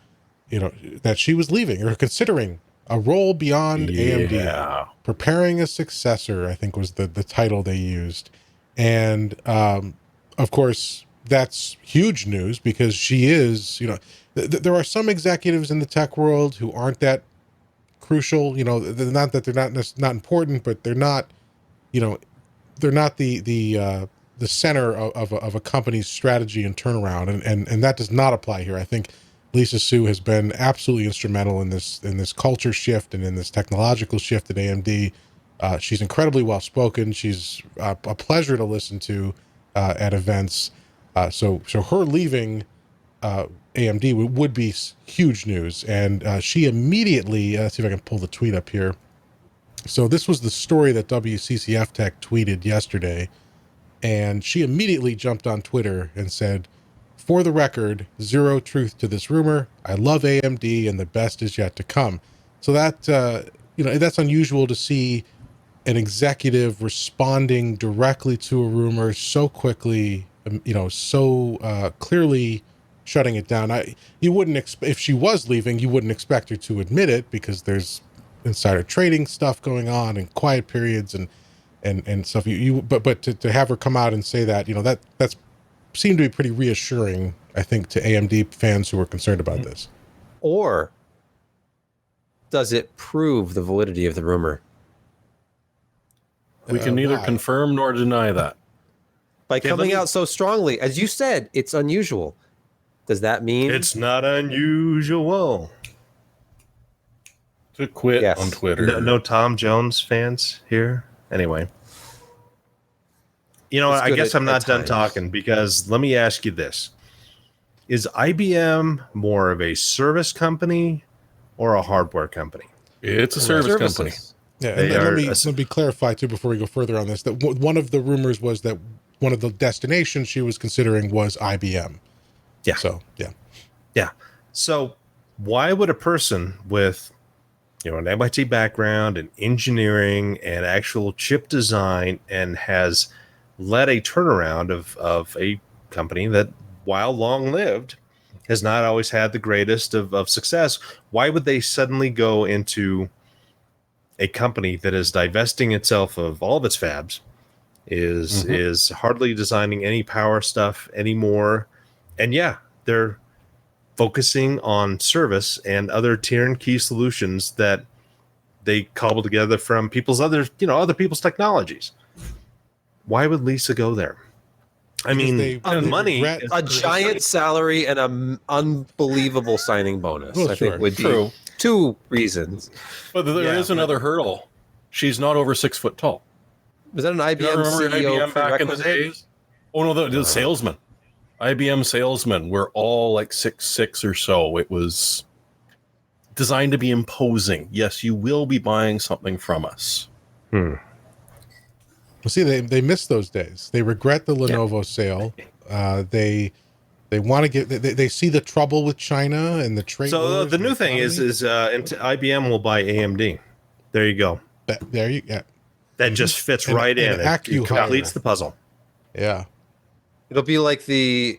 that she was leaving or considering a role beyond AMD, preparing a successor, I think was the title they used. And of course, that's huge news because she is, there are some executives in the tech world who aren't that crucial. Not that they're not important, but they're not, they're not the center of a company's strategy and turnaround. And that does not apply here. I think Lisa Su has been absolutely instrumental in this culture shift and in this technological shift at AMD. She's incredibly well spoken. She's a pleasure to listen to at events. So her leaving AMD would be huge news. And she immediately, let's see if I can pull the tweet up here. So this was the story that WCCF Tech tweeted yesterday. And she immediately jumped on Twitter and said, "For the record, zero truth to this rumor. I love AMD and the best is yet to come." So that, that's unusual to see an executive responding directly to a rumor so quickly, so clearly shutting it down. You wouldn't if she was leaving, you wouldn't expect her to admit it because there's insider trading stuff going on and quiet periods and stuff. But to have her come out and say that, that's seemed to be pretty reassuring, I think, to AMD fans who were concerned about this. Or does it prove the validity of the rumor? We can neither confirm nor deny that. By coming out so strongly, as you said, it's unusual. Does that mean it's not unusual to quit on Twitter? No Tom Jones fans here. Anyway, I guess I'm not done talking because let me ask you this: is IBM more of a service company or a hardware company? It's a service company. Yeah, and let me clarify too before we go further on this. That one of the rumors was that one of the destinations she was considering was IBM. Yeah. So yeah. So why would a person with an MIT background in engineering and actual chip design and has led a turnaround of a company that, while long lived, has not always had the greatest of success. Why would they suddenly go into a company that is divesting itself of all of its fabs, is hardly designing any power stuff anymore, and they're focusing on service and other turnkey solutions that they cobble together from other people's technologies? Why would Lisa go there? I mean, money, a giant salary, and an unbelievable signing bonus. Well, I think would be True. two reasons. But there is another hurdle. She's not over 6 foot tall. Was that an You IBM don't remember CEO IBM back in the prerequisite? days? Oh no, the salesmen. IBM salesmen were all like 6'6" or so. It was designed to be imposing. Yes, you will be buying something from us. Well, see, they miss those days. They regret the Lenovo sale. They want to get. They see the trouble with China and the trade. So the new thing is IBM will buy AMD. There you go. There you go. That just fits And- right and in. It completes accu-hire. the puzzle. Yeah. It'll be like the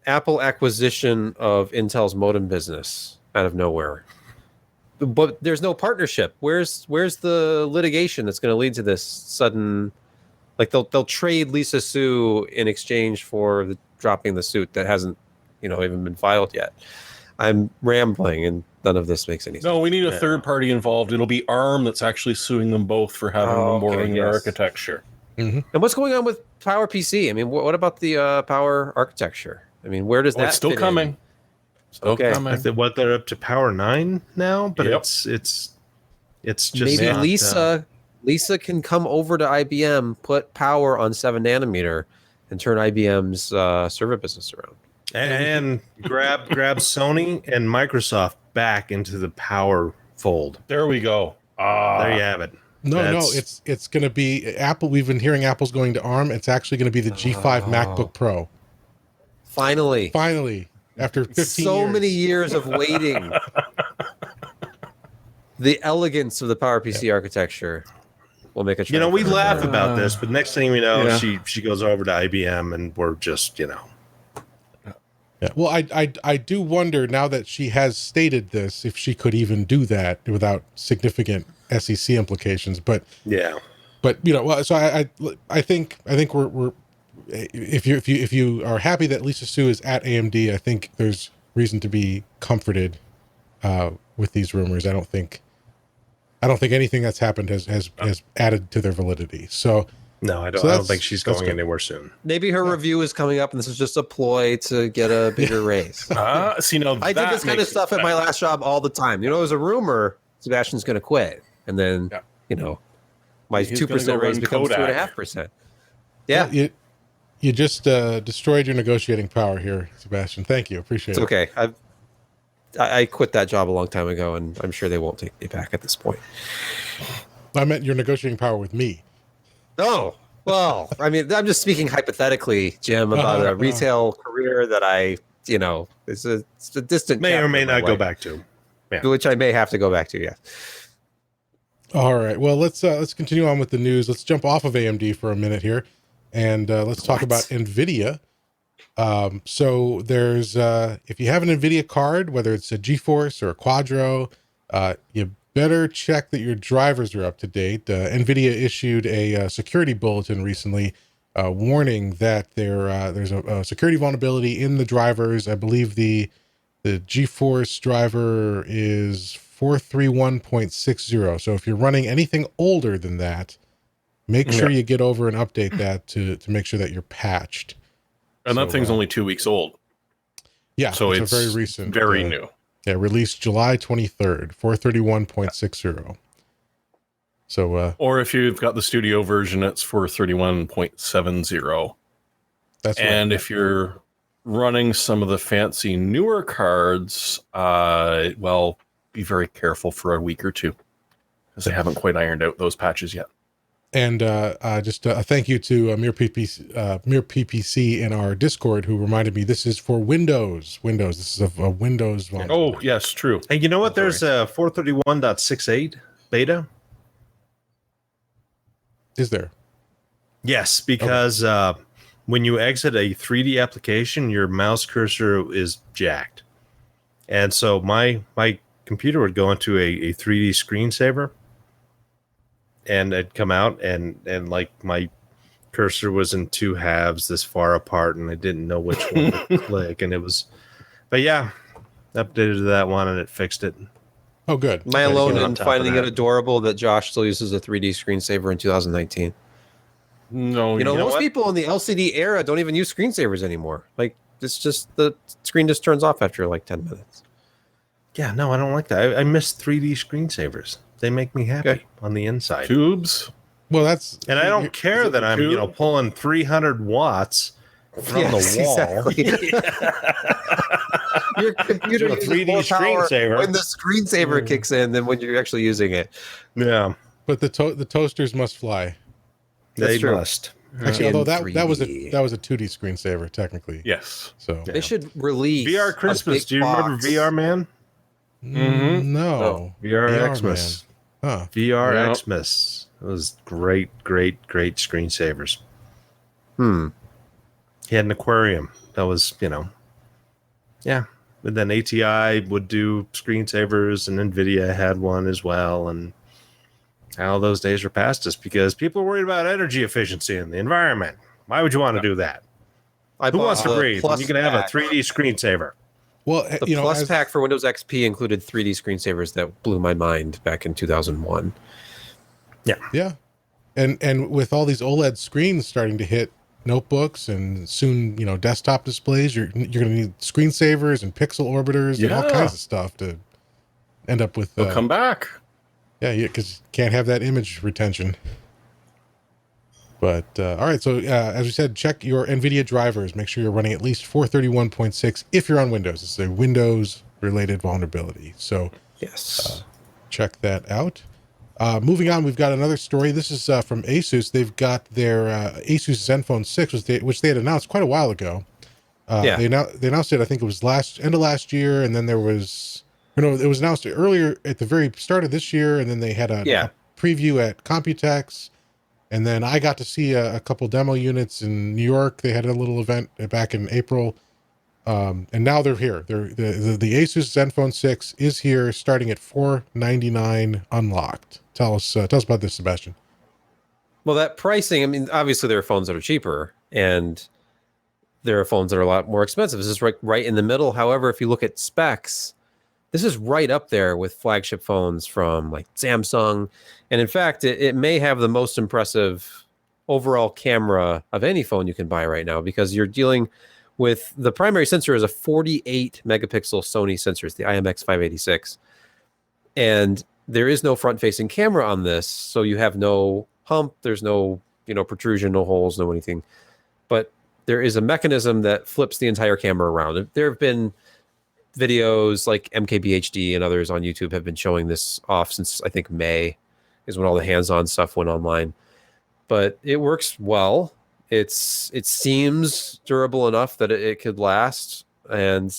Apple acquisition of Intel's modem business out of nowhere. But there's no partnership. Where's the litigation that's going to lead to this sudden? Like they'll trade Lisa Su in exchange for dropping the suit that hasn't even been filed yet. I'm rambling, and none of this makes any sense. No, we need a third party involved. It'll be ARM that's actually suing them both for having them borrowing their architecture. And what's going on with PowerPC? I mean, what about the Power architecture? I mean, where does that? It's still fit coming. in? Still Okay. coming. They're up to Power 9 now, but Yep. it's just Maybe not, Lisa can come over to IBM, put Power on 7nm, and turn IBM's server business around. and grab Sony and Microsoft back into the Power fold. There we go. There you have it. No, it's going to be Apple. We've been hearing Apple's going to ARM. It's actually going to be the G5 MacBook Pro. Finally, after 15 so years. many years of waiting. The elegance of the PowerPC architecture will make a You know, we triumph. laugh about this, but next thing we know, Yeah. she goes over to IBM, and we're just Yeah. Well, I do wonder now that she has stated this if she could even do that without significant SEC implications. But so I think we're if you are happy that Lisa Su is at AMD, I think there's reason to be comforted with these rumors. I don't think anything that's happened has added to their validity. So no, I don't. So I don't think she's that's going good. anywhere soon. Maybe her review is coming up, and this is just a ploy to get a bigger raise. See, now I did this kind of stuff at my last job all the time. You know, it was a rumor Sebastian's going to quit, and then my He's 2% gonna go raise run becomes Kodak. 2.5%. Yeah, you just destroyed your negotiating power here, Sebastian. Thank you. Appreciate it's it. okay. I quit that job a long time ago, and I'm sure they won't take me back at this point. I meant your negotiating power with me. Oh, well, I mean, I'm just speaking hypothetically, Jim, about a retail career that it's a distant May or chapter may of my not go life, back to. which I may have to go back to. Yeah. All right. Well, let's continue on with the news. Let's jump off of AMD for a minute here, and let's talk about NVIDIA. So there's if you have an NVIDIA card, whether it's a GeForce or a Quadro, you better check that your drivers are up to date. NVIDIA issued a security bulletin recently warning that there's a security vulnerability in the drivers. I believe the GeForce driver is 431.60. So if you're running anything older than that, make sure you get over and update that to make sure that you're patched. And that So, thing's only 2 weeks old. Yeah, So it's it's a very recent, very new. Yeah, released July 23rd, 431.60. So Or if you've got the studio version, it's 431.70. that's And right. if you're running some of the fancy newer cards, well, be very careful for a week or two, because they haven't quite ironed out those patches yet. And just a thank you to Mere PPC in our Discord, who reminded me this is for Windows. This is a Windows one. Oh, yes, true. Hey, you know what? There's a 431.68 beta. Is there? Yes, because when you exit a 3D application, your mouse cursor is jacked. And so my computer would go into a 3D screensaver, and I'd come out and like my cursor was in two halves this far apart, and I didn't know which one to click. And it was, but yeah, updated to that one and it fixed it. Oh, good. Am I alone in top finding of it that. adorable that Josh still uses a 3D screensaver in 2019? No, You know, most what? people in the LCD era don't even use screensavers anymore. Like, it's just the screen just turns off after like 10 minutes. Yeah, no, I don't like that. I miss 3D screensavers. They make me happy Okay. on the inside. tubes. Well, that's And I don't care that I'm, tube? pulling 300 watts from the wall. Exactly. Your computer A uses 3D more power screensaver. when the screensaver kicks in than when you're actually using it. Yeah, but the toasters must fly. they That's true. must. Actually, In although that was a 3D. 2D screensaver technically. Yes. So They should release VR a Christmas. big Do you remember box. VR Man? No. VR Xmas. Man. Huh. VR Yep. Xmas. It was great screensavers. He had an aquarium. That was, yeah. And then ATI would do screensavers, and NVIDIA had one as well. And all those days are past us because people are worried about energy efficiency in the environment. Why would you want to do that? I Who bought wants to the breathe? Plus You can have a pack. 3D screensaver. Well, The Plus pack for Windows XP included 3D screensavers that blew my mind back in 2001. yeah, and with all these OLED screens starting to hit notebooks and soon, desktop displays, you're going to need screensavers and pixel orbiters and all Yeah. kinds of stuff to end up with. They'll come back. Yeah, because you can't have that image retention. But all right, so as we said, check your NVIDIA drivers. Make sure you're running at least 431.6 if you're on Windows. It's a Windows-related vulnerability. So Yes. check that out. Moving on, we've got another story. This is from ASUS. They've got their ASUS ZenFone 6, which they had announced quite a while ago. Yeah. They announced it, I think it was end of last year, and then it was announced earlier at the very start of this year, and then they had a preview at Computex, and then I got to see a couple demo units in New York. They had a little event back in April, and now they're here. The Asus ZenFone 6 is here, starting at $499 unlocked. Tell us about this, Sebastian. Well, that pricing, I mean, obviously there are phones that are cheaper and there are phones that are a lot more expensive. This is right in the middle. However, if you look at specs, this is right up there with flagship phones from like Samsung. And in fact, it may have the most impressive overall camera of any phone you can buy right now, because you're dealing with the primary sensor is a 48 megapixel Sony sensor. It's the IMX 586. And there is no front facing camera on this. So you have no hump. There's no, protrusion, no holes, no anything. But there is a mechanism that flips the entire camera around. There have been videos like MKBHD and others on YouTube have been showing this off since I think May is when all the hands-on stuff went online. But it works well. It seems durable enough that it could last, and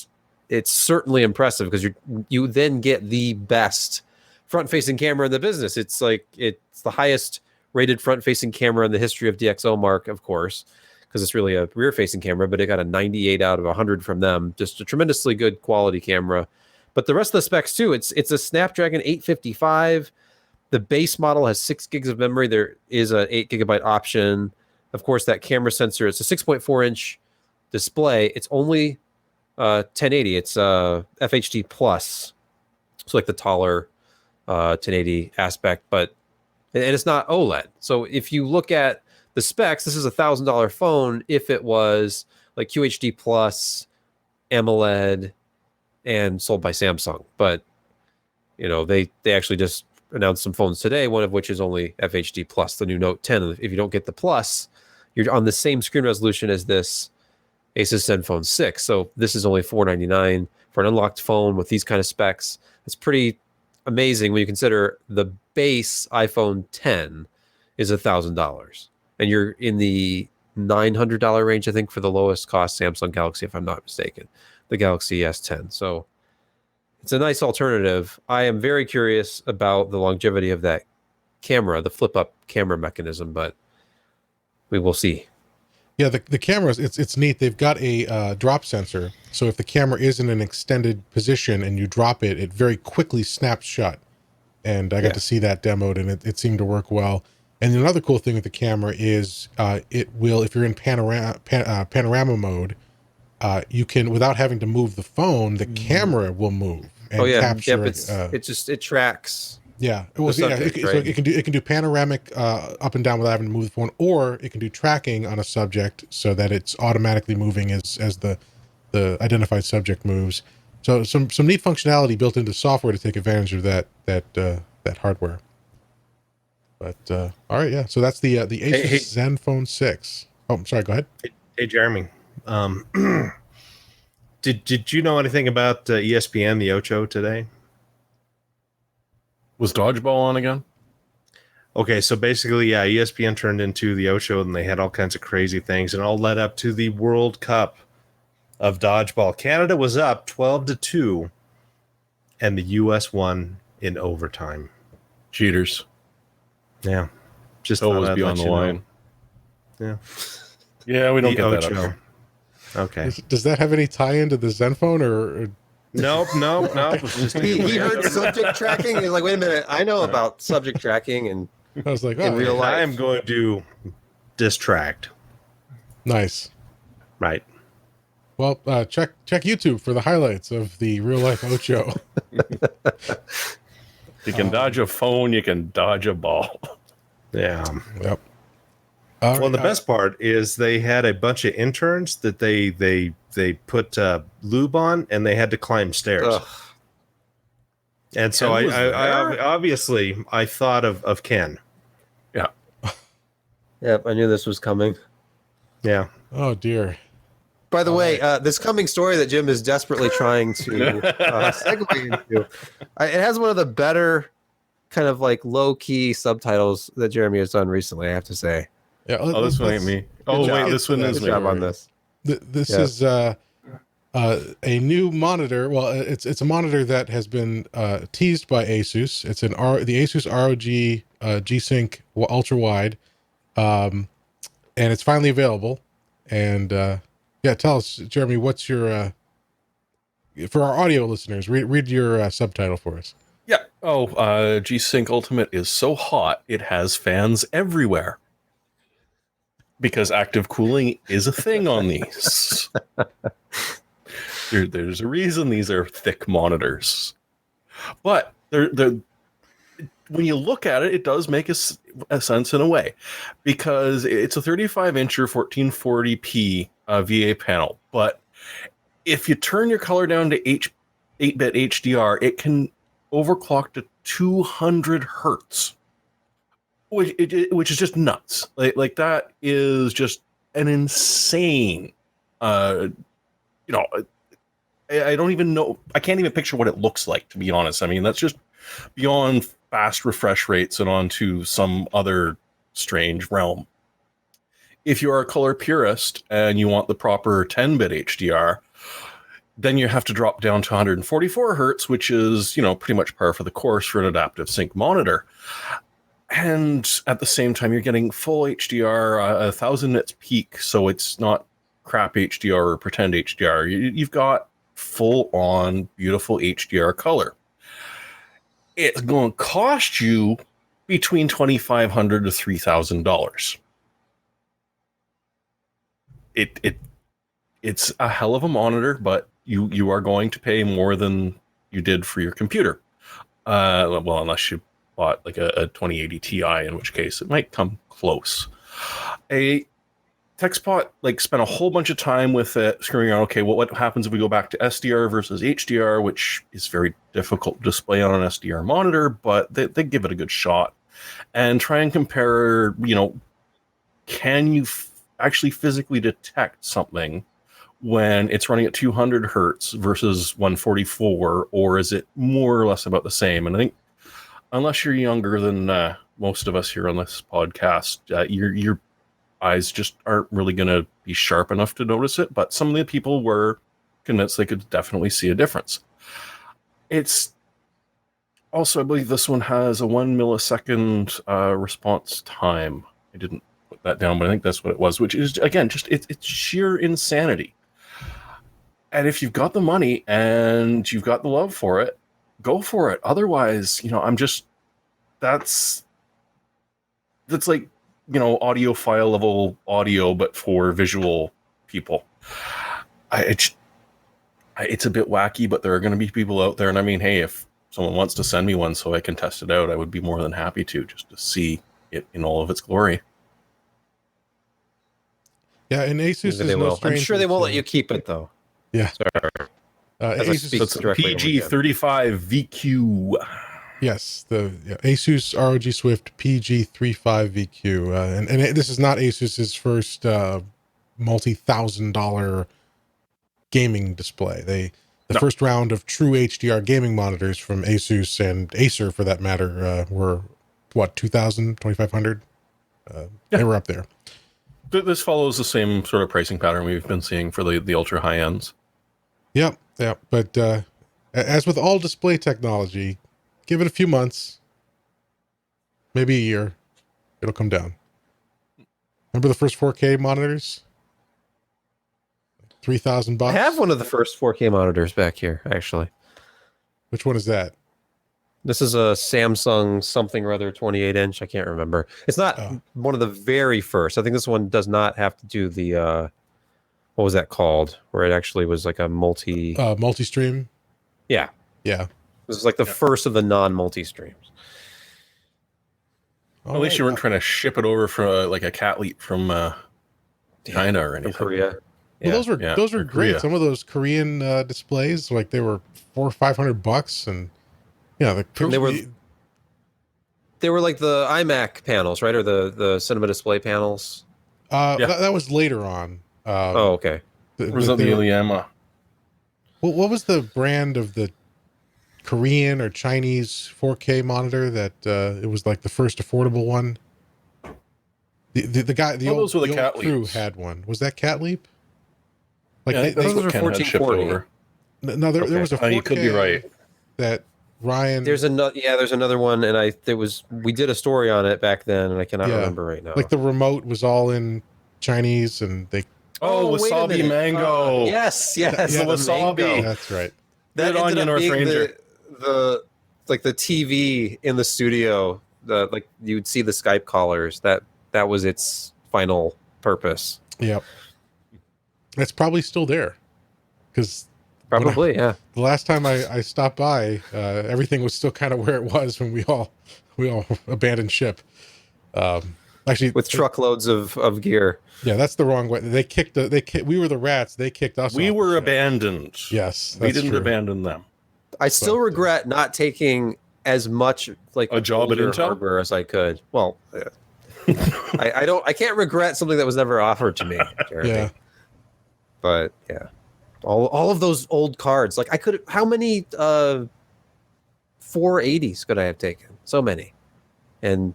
it's certainly impressive because you then get the best front-facing camera in the business. It's the highest rated front-facing camera in the history of DxO Mark, of course, because it's really a rear-facing camera, but it got a 98 out of 100 from them. Just a tremendously good quality camera. But the rest of the specs too, it's a Snapdragon 855. The base model has 6 gigs of memory. There is an 8 gigabyte option. Of course, that camera sensor, it's a 6.4 inch display. It's only 1080. It's FHD plus. So like the taller 1080 aspect, and it's not OLED. So if you look at the specs, this is $1,000 phone if it was like QHD plus, AMOLED, and sold by Samsung. But they actually just announced some phones today, one of which is only FHD plus, the new Note 10. If you don't get the plus, you're on the same screen resolution as this Asus ZenFone 6. So this is only $499 for an unlocked phone with these kind of specs. It's pretty amazing when you consider the base iPhone 10 is $1,000, and you're in the $900 range, I think, for the lowest cost Samsung Galaxy, if I'm not mistaken, the Galaxy S10. So it's a nice alternative. I am very curious about the longevity of that camera, the flip-up camera mechanism, but we will see. Yeah, the cameras, it's neat. They've got a drop sensor, so if the camera is in an extended position and you drop it, it very quickly snaps shut. And I got to see that demoed, and it seemed to work well. And another cool thing with the camera is it will, if you're in panorama mode, you can, without having to move the phone, the camera will move and capture. It tracks. Yeah, well, subject, so it can do panoramic up and down without having to move the phone, or it can do tracking on a subject so that it's automatically moving as the identified subject moves. So some neat functionality built into software to take advantage of that hardware. But all right, yeah. So that's the ASUS ZenFone 6. Oh, I'm sorry. Go ahead. Hey, Jeremy. Did you know anything about ESPN the Ocho today? Was Dodgeball on again? Okay, so basically, yeah, ESPN turned into the Ocho, and they had all kinds of crazy things, and all led up to the World Cup of Dodgeball. Canada was up 12-2, and the U.S. won in overtime. Cheaters. Yeah. Just always beyond the line. Yeah. Yeah, we don't the get that Ocho. up here. Okay. Does that have any tie into the ZenFone or Nope. He heard subject tracking. He's like, wait a minute, I know about subject tracking, and I was like, in real life. I'm going to distract. Nice. Right. Well, check YouTube for the highlights of the real life Ocho. You can dodge a phone, you can dodge a ball. Yeah. Yep. Well, the best part is they had a bunch of interns that they put lube on, and they had to climb stairs. Ugh. And so I obviously I thought of Ken. Yeah. Yep, I knew this was coming. Yeah. Oh dear. By the way, this coming story that Jim is desperately trying to segue into, it has one of the better kind of like low-key subtitles that Jeremy has done recently, I have to say. Yeah. This one ain't me. Oh, wait, this one is Good me. job on this. This is a new monitor. Well, it's a monitor that has been teased by ASUS. It's the ASUS ROG G-Sync ultra wide, and it's finally available. And yeah, tell us, Jeremy, what's your for our audio listeners? Read your subtitle for us. Yeah. Oh, G-Sync Ultimate is so hot it has fans everywhere. Because active cooling is a thing on these. There's a reason these are thick monitors. But when you look at it, it does make a sense in a way. Because it's a 35-incher 1440p VA panel. But if you turn your color down to 8-bit HDR, it can overclock to 200 hertz. Which is just nuts. Like that is just an insane. I don't even know. I can't even picture what it looks like, to be honest. I mean, that's just beyond fast refresh rates and onto some other strange realm. If you are a color purist and you want the proper 10-bit HDR, then you have to drop down to 144 hertz, which is pretty much par for the course for an adaptive sync monitor. And at the same time, you're getting full HDR, 1000 nits peak, so it's not crap HDR or pretend HDR. You've got full-on beautiful HDR color. It's going to cost you between $2,500 to $3,000. It's a hell of a monitor, but you are going to pay more than you did for your computer. Well, unless you bought like a 2080 Ti, in which case it might come close. A TechSpot spent a whole bunch of time with it, screwing around. Okay, well, what happens if we go back to SDR versus HDR, which is very difficult to display on an SDR monitor, but they give it a good shot and try and compare. Can you actually physically detect something when it's running at 200 hertz versus 144, or is it more or less about the same? And I think, unless you're younger than most of us here on this podcast, your eyes just aren't really going to be sharp enough to notice it. But some of the people were convinced they could definitely see a difference. It's also, I believe this one has a 1 millisecond response time. I didn't put that down, but I think that's what it was, which is, again, just it's sheer insanity. And if you've got the money and you've got the love for it, go for it. Otherwise, that's like, audiophile level audio, but for visual people. It's a bit wacky, but there are going to be people out there. And I mean, hey, if someone wants to send me one so I can test it out, I would be more than happy to, just to see it in all of its glory. Yeah, and ASUS Maybe is no I'm stranger sure they won't to- let you keep it though. Yeah. Sorry. As I ASUS, speak That's directly PG35 VQ. yes, the Asus ROG Swift PG35 VQ, and this is not Asus's first multi-$1,000 gaming display. The first round of true HDR gaming monitors from Asus and Acer, for that matter, were what, 2,000, 2,500? They were up there. This follows the same sort of pricing pattern we've been seeing for the ultra high ends. Yep. But as with all display technology, give it a few months, maybe a year, it'll come down. Remember the first 4K monitors? $3,000. I have one of the first 4K monitors back here, actually. Which one is that? This is a Samsung something or other 28-inch. I can't remember. It's not one of the very first. I think this one does not have to do the what was that called? Where it actually was like a multi-stream. Yeah. Yeah. This is like the first of the non-multi-streams. At least you weren't trying to ship it over for like a cat leap from China or anything. From Korea. Well, Yeah. those were or great. Korea. Some of those Korean displays, like they were $400 or $500, and they were like the iMac panels, right, or the cinema display panels. that was later on. Okay. Was that the Iliama? What was the brand of the Korean or Chinese 4K monitor that it was like the first affordable one? The guy, the old, those were the old Cat crew Leaps. had one. Was that Cat Leap? Like Yeah, that's what Ken had shipped 1440. over. no, there was a 4K You could be right. that Ryan. There's another one, and we did a story on it back then, and I cannot remember right now. like the remote was all in Chinese, and they. Oh, wait a wasabi minute. mango. Yes, Yeah, the wasabi. mango. That's right. That Good on ended you, up North being Ranger. the TV in the studio. Like you would see the Skype callers. That was its final purpose. Yep. It's probably still there, because Probably, yeah. the last time I stopped by, everything was still kind of where it was when we all abandoned ship. Actually, With truckloads of gear. yeah, that's the wrong way. We were the rats. They kicked us. We off were the ship. abandoned. Yes, We that's didn't true. abandon them. I still regret not taking as much like A job at older Intel? hardware as I could. Well, I can't regret something that was never offered to me, Jeremy. Yeah. But yeah, all of those old cards. Like I could. How many 480s could I have taken? So many, and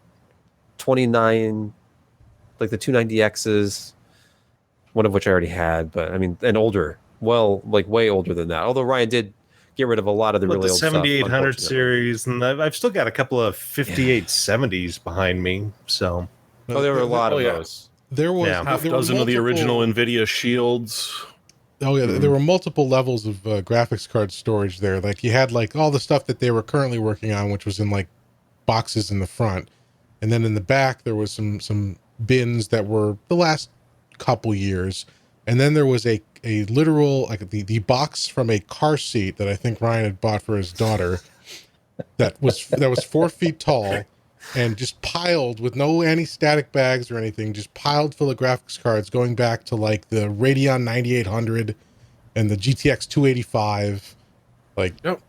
29, like the 290Xs, one of which I already had. But I mean, and older, like way older than that. Although Ryan did get rid of a lot of the With really the old stuff, 7800 unfortunately. series, and I've still got a couple of 5870s behind me. So Oh, there were a lot of yeah. those. There was Yeah. Half there were dozen of the multiple- original NVIDIA shields. Oh yeah, there were multiple levels of graphics card storage there. Like you had like all the stuff that they were currently working on, which was in like boxes in the front, and then in the back there was some bins that were the last couple years, and then there was a literal like the box from a car seat that I think Ryan had bought for his daughter that was 4 feet tall and just piled with no anti-static bags or anything, just piled full of graphics cards going back to like the Radeon 9800 and the GTX 285. Like, Yep.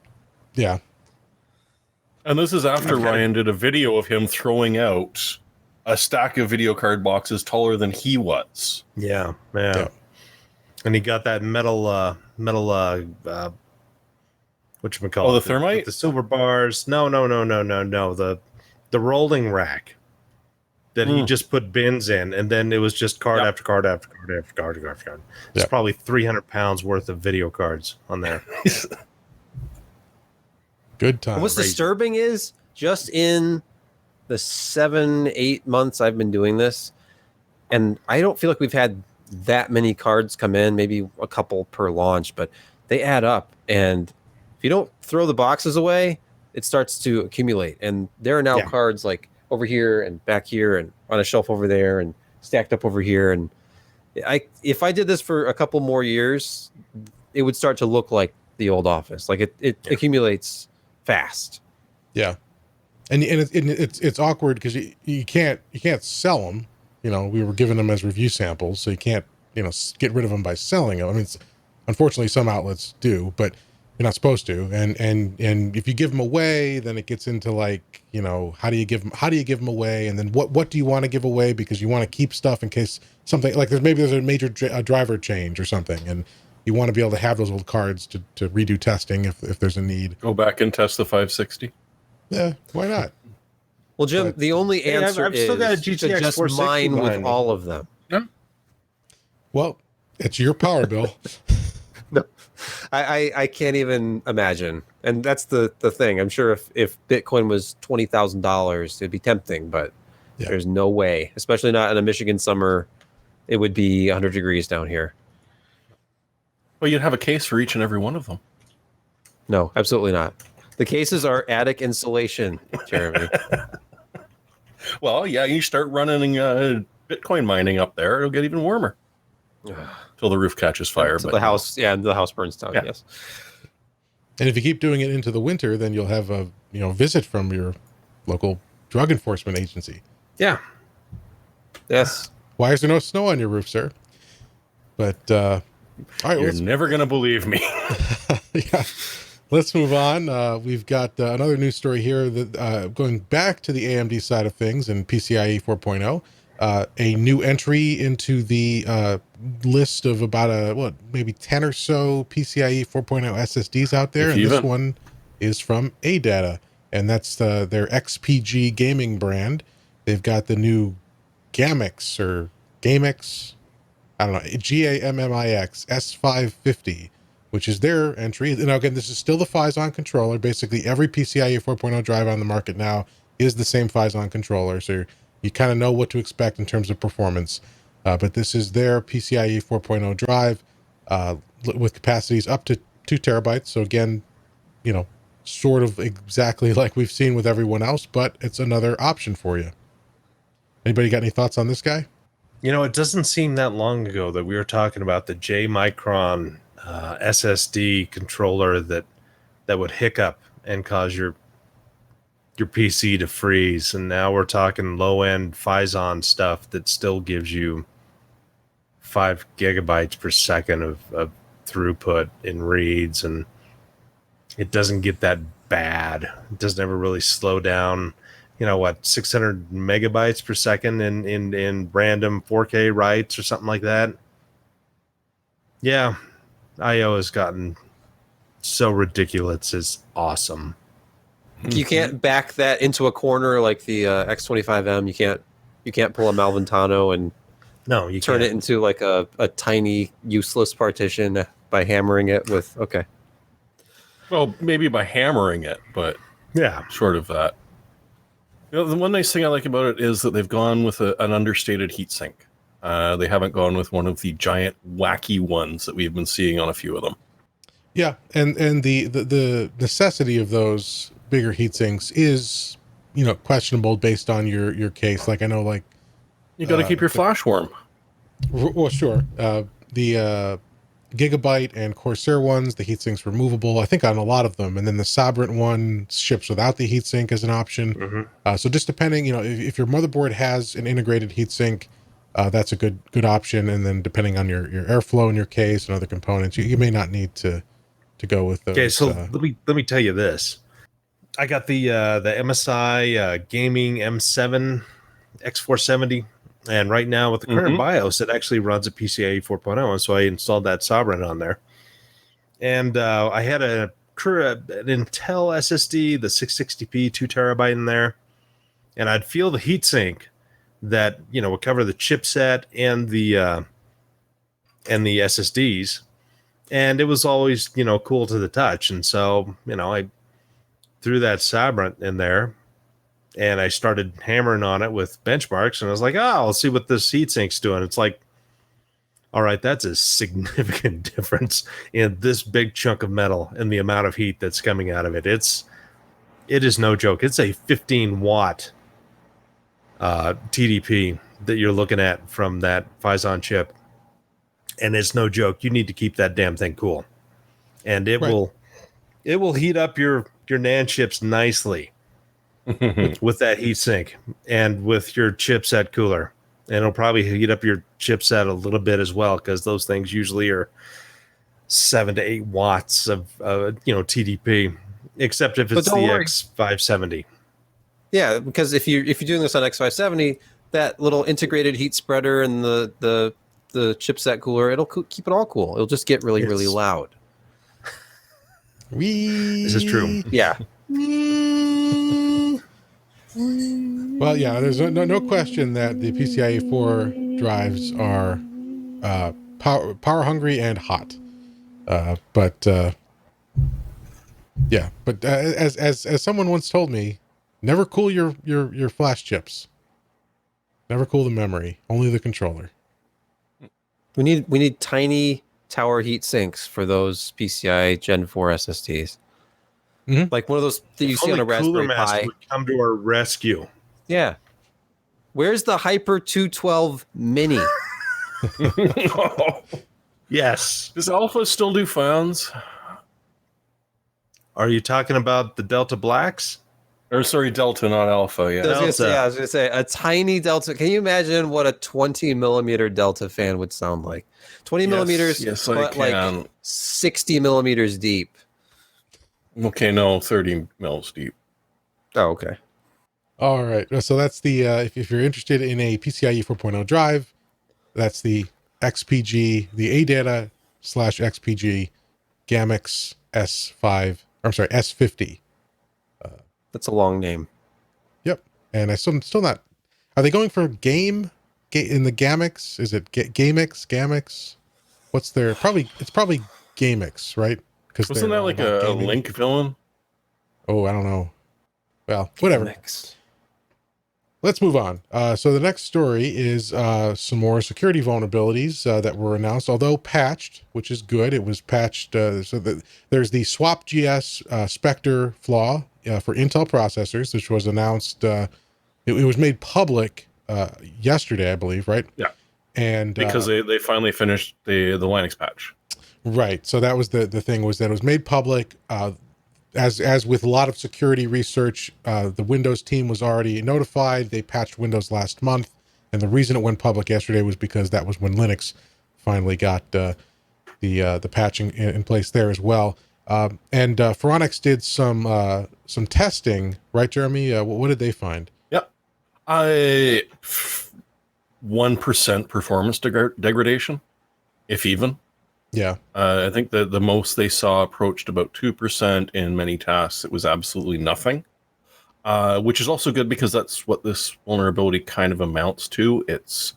yeah. And this is after Ryan did a video of him throwing out a stack of video card boxes taller than he was. yeah. Yeah. And he got that metal whatchamacallit? Oh, the thermite? The silver bars. No. The rolling rack that he just put bins in, and then it was just card after card after card after card after card. It's Yeah. probably 300 pounds worth of video cards on there. Good time. What's disturbing is just in the 7-8 months I've been doing this, And I don't feel like we've had that many cards come in, maybe a couple per launch, but they add up. And if you don't throw the boxes away, it starts to accumulate. And there are now cards like over here and back here and on a shelf over there and stacked up over here. And if I did this for a couple more years, it would start to look like the old Office. Like it accumulates fast. Yeah. And it's awkward because you can't sell them. You know, we were given them as review samples, so you can't, you know, get rid of them by selling them. I mean, unfortunately, some outlets do, but you're not supposed to. And if you give them away, then it gets into like, you know, how do you give them away? And then what do you want to give away? Because you want to keep stuff in case something like there's a major driver change or something, and you want to be able to have those old cards to redo testing if there's a need. Go back and test the 560. Yeah, why not? Well, Jim, the only answer I've still got a is to GTX just 460 mine with behind me. all of them. Yeah. Well, it's your power bill. No, I can't even imagine. And that's the thing. I'm sure if Bitcoin was $20,000, it'd be tempting, but there's no way, especially not in a Michigan summer. It would be 100 degrees down here. Well, you'd have a case for each and every one of them. No, absolutely not. The cases are attic insulation, Jeremy. Well, yeah, you start running Bitcoin mining up there, it'll get even warmer. Till the roof catches fire. But the house, the house burns down. Yeah. Yes. And if you keep doing it into the winter, then you'll have a visit from your local drug enforcement agency. Yeah. Yes. Why is there no snow on your roof, sir? But all right, You're never gonna believe me. yeah. Let's move on. We've got another news story here that going back to the AMD side of things and PCIe 4.0. A new entry into the list of about maybe 10 or so PCIe 4.0 SSDs out there, and this one is from ADATA, and that's their XPG gaming brand. They've got the new GAMMIX or GAMMIX, I don't know, GAMMIX S550, which is their entry. Now, again, this is still the Phison controller. Basically, every PCIe 4.0 drive on the market now is the same Phison controller, so you kind of know what to expect in terms of performance. But this is their PCIe 4.0 drive with capacities up to 2 terabytes. So again, sort of exactly like we've seen with everyone else, but it's another option for you. Anybody got any thoughts on this guy? It doesn't seem that long ago that we were talking about the J Micron SSD controller that would hiccup and cause your PC to freeze, and now we're talking low-end Phison stuff that still gives you 5 gigabytes per second of throughput in reads, and it doesn't get that bad. It doesn't ever really slow down. 600 megabytes per second in random 4K writes or something like that. Yeah, I/O has gotten so ridiculous. It's awesome. You can't back that into a corner like the X25M. You can't pull a Malventano and turn it into like a tiny useless partition by hammering it with Well, maybe by hammering it, but short of that. The one nice thing I like about it is that they've gone with an understated heatsink. They haven't gone with one of the giant wacky ones that we've been seeing on a few of them. Yeah, and the necessity of those bigger heat sinks is questionable based on your case. Like I know, like you got to keep your flash warm. Well, sure. The Gigabyte and Corsair ones, the heat sinks removable, I think, on a lot of them, and then the Sabrent one ships without the heat sink as an option. Mm-hmm. So just depending, if your motherboard has an integrated heat sink, that's a good option. And then depending on your airflow in your case and other components, you may not need to go with those. Okay, so let me tell you this. I got the MSI gaming M7 X470, and right now with the current BIOS, it actually runs a PCIe 4.0, and so I installed that Sovereign on there. And I had an Intel SSD, the 660p 2 terabyte in there, and I'd feel the heatsink that would cover the chipset and the SSDs, and it was always cool to the touch. And so I threw that Sabrent in there, And I started hammering on it with benchmarks, and I was like, I'll see what this heatsink's doing. It's like, all right, that's a significant difference in this big chunk of metal and the amount of heat that's coming out of it. It is no joke. It's a 15-watt TDP that you're looking at from that Phison chip. And it's no joke. You need to keep that damn thing cool. And it will heat up your NAND chips nicely with that heat sink and with your chipset cooler. And it'll probably heat up your chipset a little bit as well, because those things usually are 7 to 8 watts of TDP, except if it's the X570. Yeah, because if you're doing this on X570, that little integrated heat spreader and the chipset cooler, it'll keep it all cool. It'll just get really, really loud. This is true. Yeah. Well, yeah, there's no question that the PCIe 4 drives are power hungry and hot. But as someone once told me, never cool your flash chips. Never cool the memory, only the controller. We need tiny tower heat sinks for those PCI Gen 4 SSDs. Mm-hmm. Like one of those that you see on a Raspberry Pi. Would come to our rescue. Yeah. Where's the Hyper 212 Mini? Yes. Does Alpha still do fans? Are you talking about the Delta Blacks? Or sorry, Delta, not Alpha. Yeah. I was going to say a tiny Delta. Can you imagine what a 20 millimeter Delta fan would sound like? 20 millimeters, yes, but like 60 millimeters deep. Okay, no, 30 mils deep. Oh, okay. All right. So that's the if you're interested in a PCIe 4.0 drive, that's the XPG, the ADATA /XPG GAMMIX S50. That's a long name. Yep. And I still not. Are they going for game in the GAMMIX? Is it GAMMIX? What's their It's probably GAMMIX, right? Because wasn't that like a Link villain? Oh, I don't know. Well, whatever. GAMMIX. Let's move on. So the next story is some more security vulnerabilities that were announced, although patched, which is good. It was patched. So that there's the SWAPGS Spectre flaw for Intel processors, which was announced. It was made public yesterday, I believe, right? Yeah. And because they finally finished the Linux patch. Right. So that was the thing, was that it was made public. As with a lot of security research, the Windows team was already notified. They patched Windows last month, and the reason it went public yesterday was because that was when Linux finally got the patching in place there as well. And Phoronix did some testing, right, Jeremy? What did they find? Yep, 1% performance degradation, if even. Yeah. I think the most they saw approached about 2%. In many tasks, it was absolutely nothing, which is also good because that's what this vulnerability kind of amounts to. It's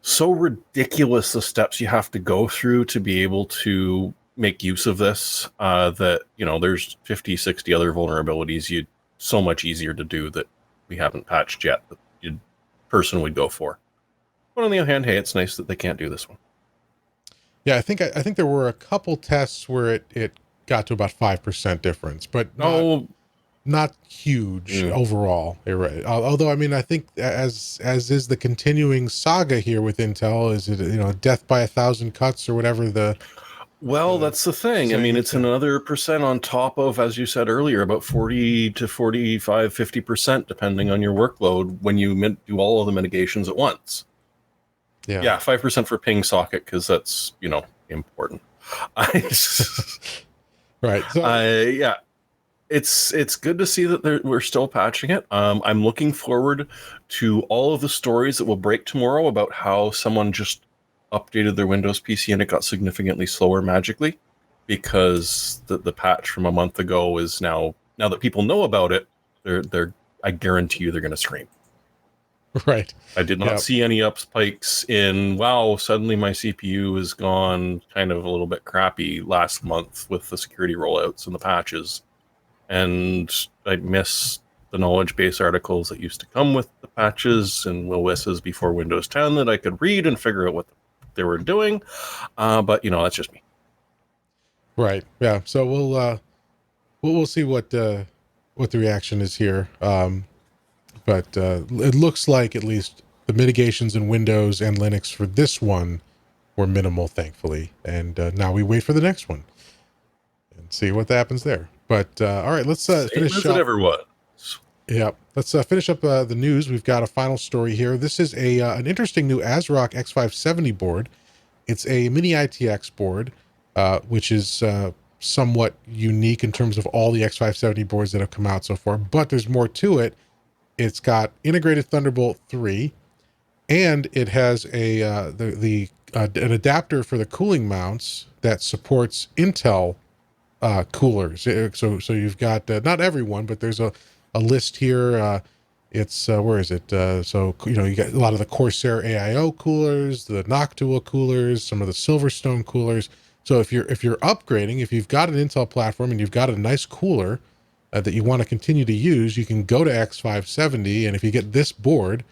so ridiculous the steps you have to go through to be able to make use of this that, there's 50, 60 other vulnerabilities so much easier to do that we haven't patched yet that a person would go for. But on the other hand, hey, it's nice that they can't do this one. Yeah, I think there were a couple tests where it got to about 5% difference, but not huge overall. Right. Although, I mean, I think as is the continuing saga here with Intel, is it death by 1,000 cuts or whatever the. Well, that's the thing. I mean, it's another percent on top of, as you said earlier, about 40 to 45, 50%, depending on your workload when you do all of the mitigations at once. Yeah, 5% for ping socket, because that's, important. Right. So, it's good to see that we're still patching it. I'm looking forward to all of the stories that will break tomorrow about how someone just updated their Windows PC and it got significantly slower magically, because the patch from a month ago is now that people know about it, I guarantee you they're going to scream. Right. I did not see any spikes in, wow, suddenly my CPU has gone kind of a little bit crappy last month with the security rollouts and the patches. And I miss the knowledge base articles that used to come with the patches and OSs before Windows 10 that I could read and figure out what they were doing. But that's just me. Right. Yeah. So we'll see what the reaction is here. But it looks like at least the mitigations in Windows and Linux for this one were minimal, thankfully. And now we wait for the next one and see what happens there. But all right, let's finish as up. it ever was. Yeah, let's finish up the news. We've got a final story here. This is an interesting new ASRock X570 board. It's a mini ITX board, which is somewhat unique in terms of all the X570 boards that have come out so far. But there's more to it. It's got integrated Thunderbolt 3, and it has an adapter for the cooling mounts that supports Intel coolers. So you've got not everyone, but there's a list here. It's where is it? So you got a lot of the Corsair AIO coolers, the Noctua coolers, some of the Silverstone coolers. So if you're upgrading, if you've got an Intel platform and you've got a nice cooler that you want to continue to use, you can go to X570, and if you get this board,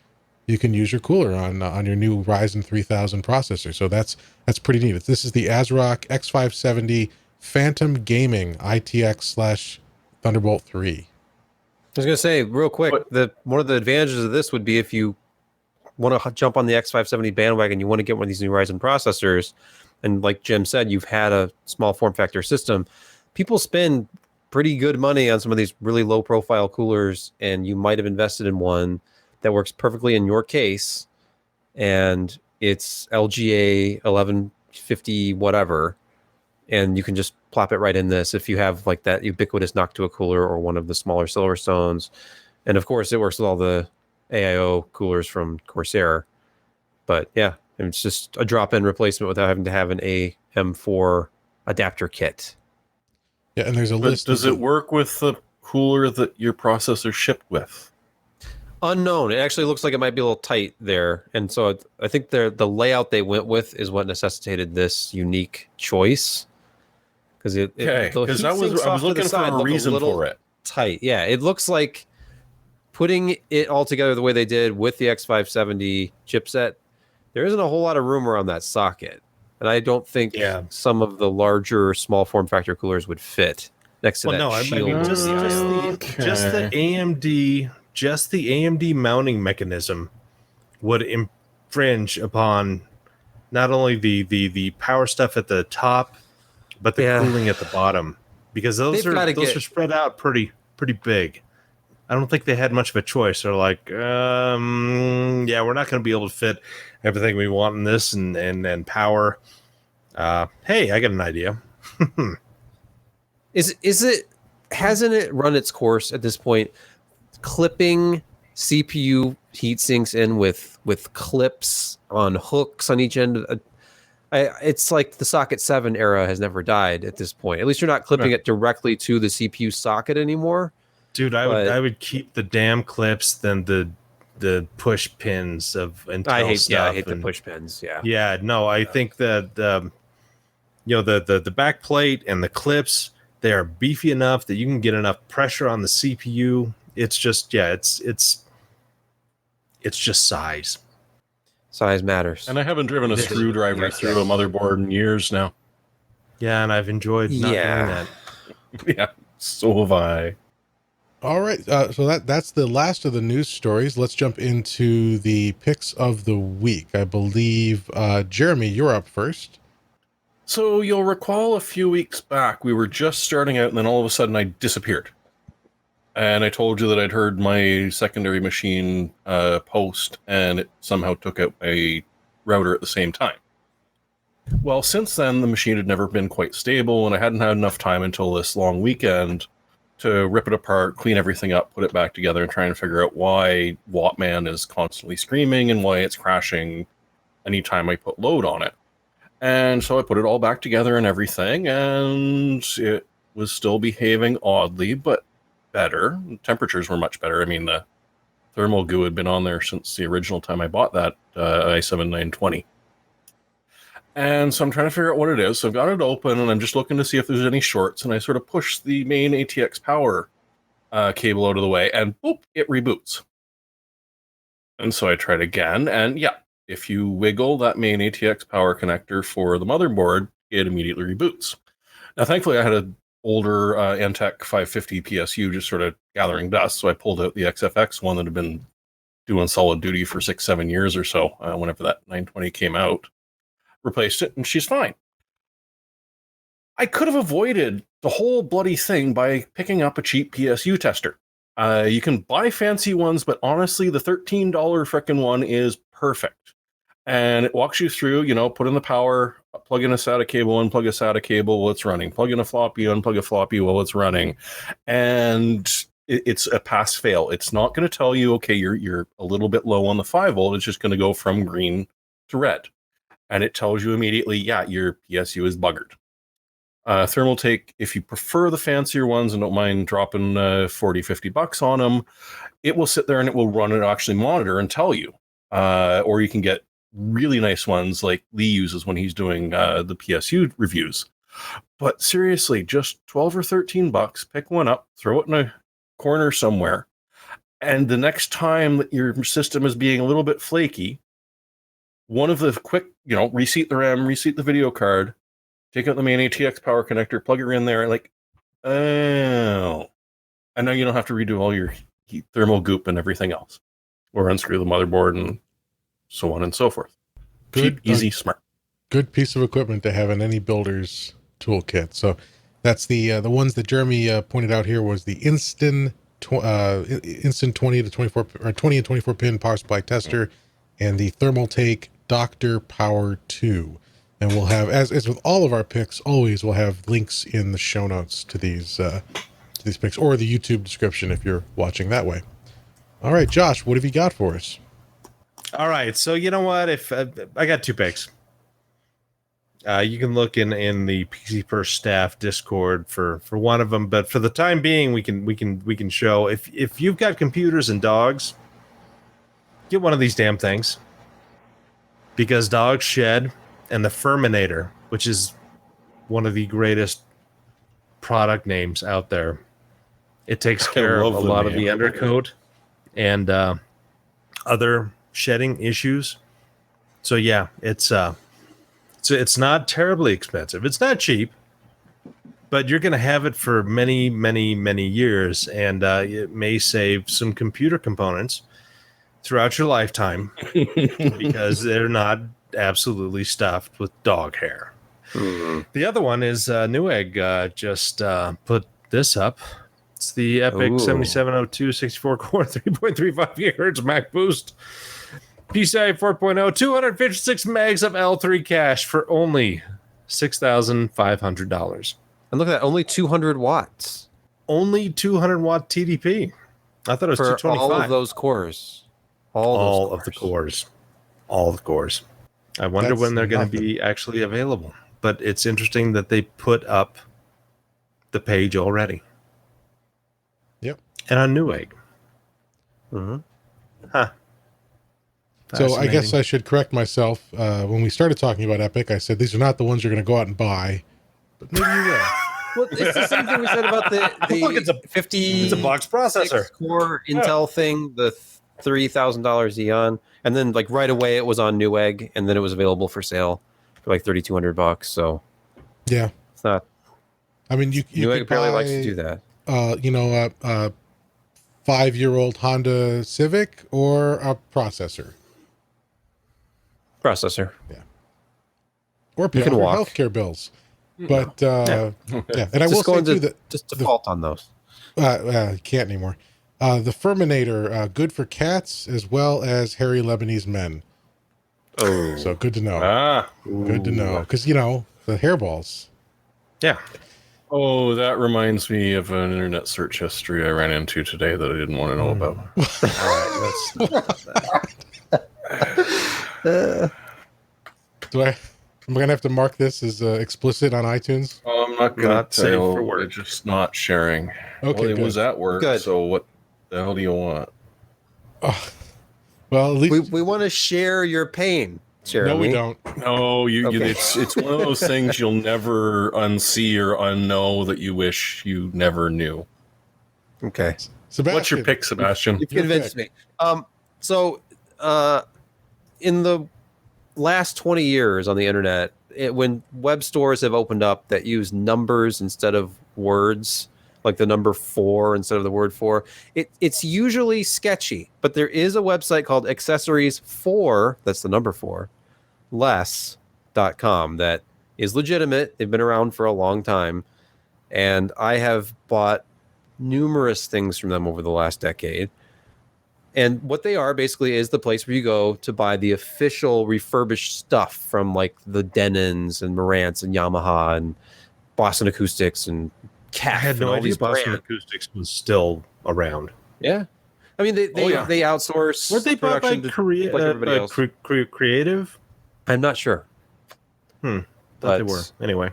you can use your cooler on your new Ryzen 3000 processor. So that's pretty neat. This is the ASRock X570 Phantom Gaming ITX / Thunderbolt 3. I was going to say real quick, one of the advantages of this would be if you want to jump on the X570 bandwagon, you want to get one of these new Ryzen processors, and like Jim said, you've had a small form factor system. People spend pretty good money on some of these really low profile coolers, and you might have invested in one that works perfectly in your case, and it's LGA 1150 whatever, and you can just plop it right in this if you have like that ubiquitous Noctua cooler or one of the smaller Silverstones. And of course it works with all the AIO coolers from Corsair. But yeah, it's just a drop-in replacement without having to have an AM4 adapter kit. Yeah, and there's a list. Does it work with the cooler that your processor shipped with? Unknown. It actually looks like it might be a little tight there. And so I think the layout they went with is what necessitated this unique choice. Because I was looking for a reason for it. Tight. Yeah, it looks like putting it all together the way they did with the X570 chipset, there isn't a whole lot of room around that socket. And I don't think some of the larger small form factor coolers would fit next to that shield. I mean, just the AMD mounting mechanism would infringe upon not only the power stuff at the top, but the cooling at the bottom, because those are spread out pretty big. I don't think they had much of a choice. They're like, we're not going to be able to fit everything we want in this and power. Hey, I got an idea. Hasn't it run its course at this point? Clipping CPU heat sinks in with clips on hooks on each end. It's like the socket 7 era has never died at this point. At least you're not clipping it directly to the CPU socket anymore. Dude, I would keep the damn clips than the push pins of Intel stuff. I hate the push pins. Yeah. No, I think that the back plate and the clips, they are beefy enough that you can get enough pressure on the CPU. It's just it's just size. Size matters. And I haven't driven a screwdriver through a motherboard in years now. Yeah, and I've enjoyed not doing that. Yeah, so have I. All right, so that's the last of the news stories. Let's jump into the picks of the week. I believe, Jeremy, you're up first. So you'll recall a few weeks back, we were just starting out, and then all of a sudden I disappeared. And I told you that I'd heard my secondary machine post, and it somehow took out a router at the same time. Well, since then, the machine had never been quite stable, and I hadn't had enough time until this long weekend to rip it apart, clean everything up, put it back together, and try and figure out why Wattman is constantly screaming and why it's crashing anytime I put load on it. And so I put it all back together and everything, and it was still behaving oddly, but better. Temperatures were much better. I mean, the thermal goo had been on there since the original time I bought that i7 920. And so I'm trying to figure out what it is. So I've got it open, and I'm just looking to see if there's any shorts, and I sort of push the main ATX power cable out of the way, and boop, it reboots. And so I tried again, and yeah, if you wiggle that main ATX power connector for the motherboard, it immediately reboots. Now, thankfully, I had an older Antec 550 PSU just sort of gathering dust, so I pulled out the XFX one that had been doing solid duty for 6-7 years or so, whenever that 920 came out, replaced it, and she's fine. I could have avoided the whole bloody thing by picking up a cheap PSU tester. You can buy fancy ones, but honestly, the $13 frickin' one is perfect. And it walks you through, put in the power, plug in a SATA cable, unplug a SATA cable while it's running, plug in a floppy, unplug a floppy while it's running. And it's a pass-fail. It's not going to tell you, okay, you're a little bit low on the 5-volt. It's just going to go from green to red. And it tells you immediately, yeah, your PSU is buggered. Thermal take, if you prefer the fancier ones and don't mind dropping $40-50 on them, it will sit there and it will run and actually monitor and tell you. Or you can get really nice ones like Lee uses when he's doing the PSU reviews. But seriously, just $12 or $13, pick one up, throw it in a corner somewhere, and the next time that your system is being a little bit flaky, one of the quick, reseat the RAM, reseat the video card, take out the main ATX power connector, plug it in there, oh. And now you don't have to redo all your thermal goop and everything else. Or unscrew the motherboard and so on and so forth. Good, cheap, easy, smart. Good piece of equipment to have in any builder's toolkit. So that's the ones that Jeremy pointed out here was the Instant 20 to 24 or 20 and 24 pin power supply tester and the Thermal Take Dr. Power 2. And we'll have, as with all of our picks, always we'll have links in the show notes to these picks, or the YouTube description if you're watching that way. All right, Josh, what have you got for us? All right, so you know what? If I got 2 picks, you can look in the PC First staff Discord for one of them. But for the time being, we can show if you've got computers and dogs, get one of these damn things, because Dog Shed and the Furminator, which is one of the greatest product names out there, it takes care of a lot of the undercoat and other shedding issues. So yeah, it's not terribly expensive. It's not cheap, but you're going to have it for many, many, many years, and it may save some computer components throughout your lifetime because they're not absolutely stuffed with dog hair. Mm-hmm. The other one is Newegg just put this up. It's the EPYC 7702 64 core 3.35 gigahertz Mac Boost PCIe 4.0 256 megs of L3 cache for only $6,500. And look at that, only 200 watts. Only 200 watt TDP. I thought it was for 225. all of those cores. All of the cores. All the cores. I wonder when they're going to be actually available. But it's interesting that they put up the page already. Yep. And on Newegg. Mm-hmm. Huh. So I guess I should correct myself. When we started talking about EPYC, I said these are not the ones you're going to go out and buy. But maybe you will. Well, it's the same thing we said about the Look, it's a box processor core Intel thing, the $3,000 Xeon, and then right away it was on Newegg, and then it was available for sale for $3,200. So yeah, it's not. I mean, you Newegg apparently buy, likes to do that. A 5-year-old Honda Civic or a processor. Yeah, or pay for healthcare bills. But yeah, and I will say too that just default on those. Can't anymore. The Furminator, good for cats as well as hairy Lebanese men. Oh, so good to know. Good to know, because the hairballs. Yeah. Oh, that reminds me of an internet search history I ran into today that I didn't want to know about. All right, Am I going to have to mark this as explicit on iTunes? Oh, I'm not going to safe tell. for work. We're just not sharing. Okay, well, it was at work, good. So what the hell do you want? Well, at least we want to share your pain, Jeremy. No, we don't. No, Okay. It's one of those things you'll never unsee or unknow that you wish you never knew. Okay. Sebastian, What's your pick, Sebastian? You've convinced me. So in the last 20 years on the internet, when web stores have opened up that use numbers instead of words, like the number 4 instead of the word 4, it's usually sketchy. But there is a website called accessories for, that's the number 4, less.com that is legitimate. They've been around for a long time. And I have bought numerous things from them over the last decade. And what they are basically is the place where you go to buy the official refurbished stuff from like the Denons and Marantz and Yamaha and Boston Acoustics and CAF. I had no idea Boston brands. Acoustics was still around. Yeah. I mean, they outsource. Weren't they bought by production like everybody else. Creative? I'm not sure. Thought they were. Anyway.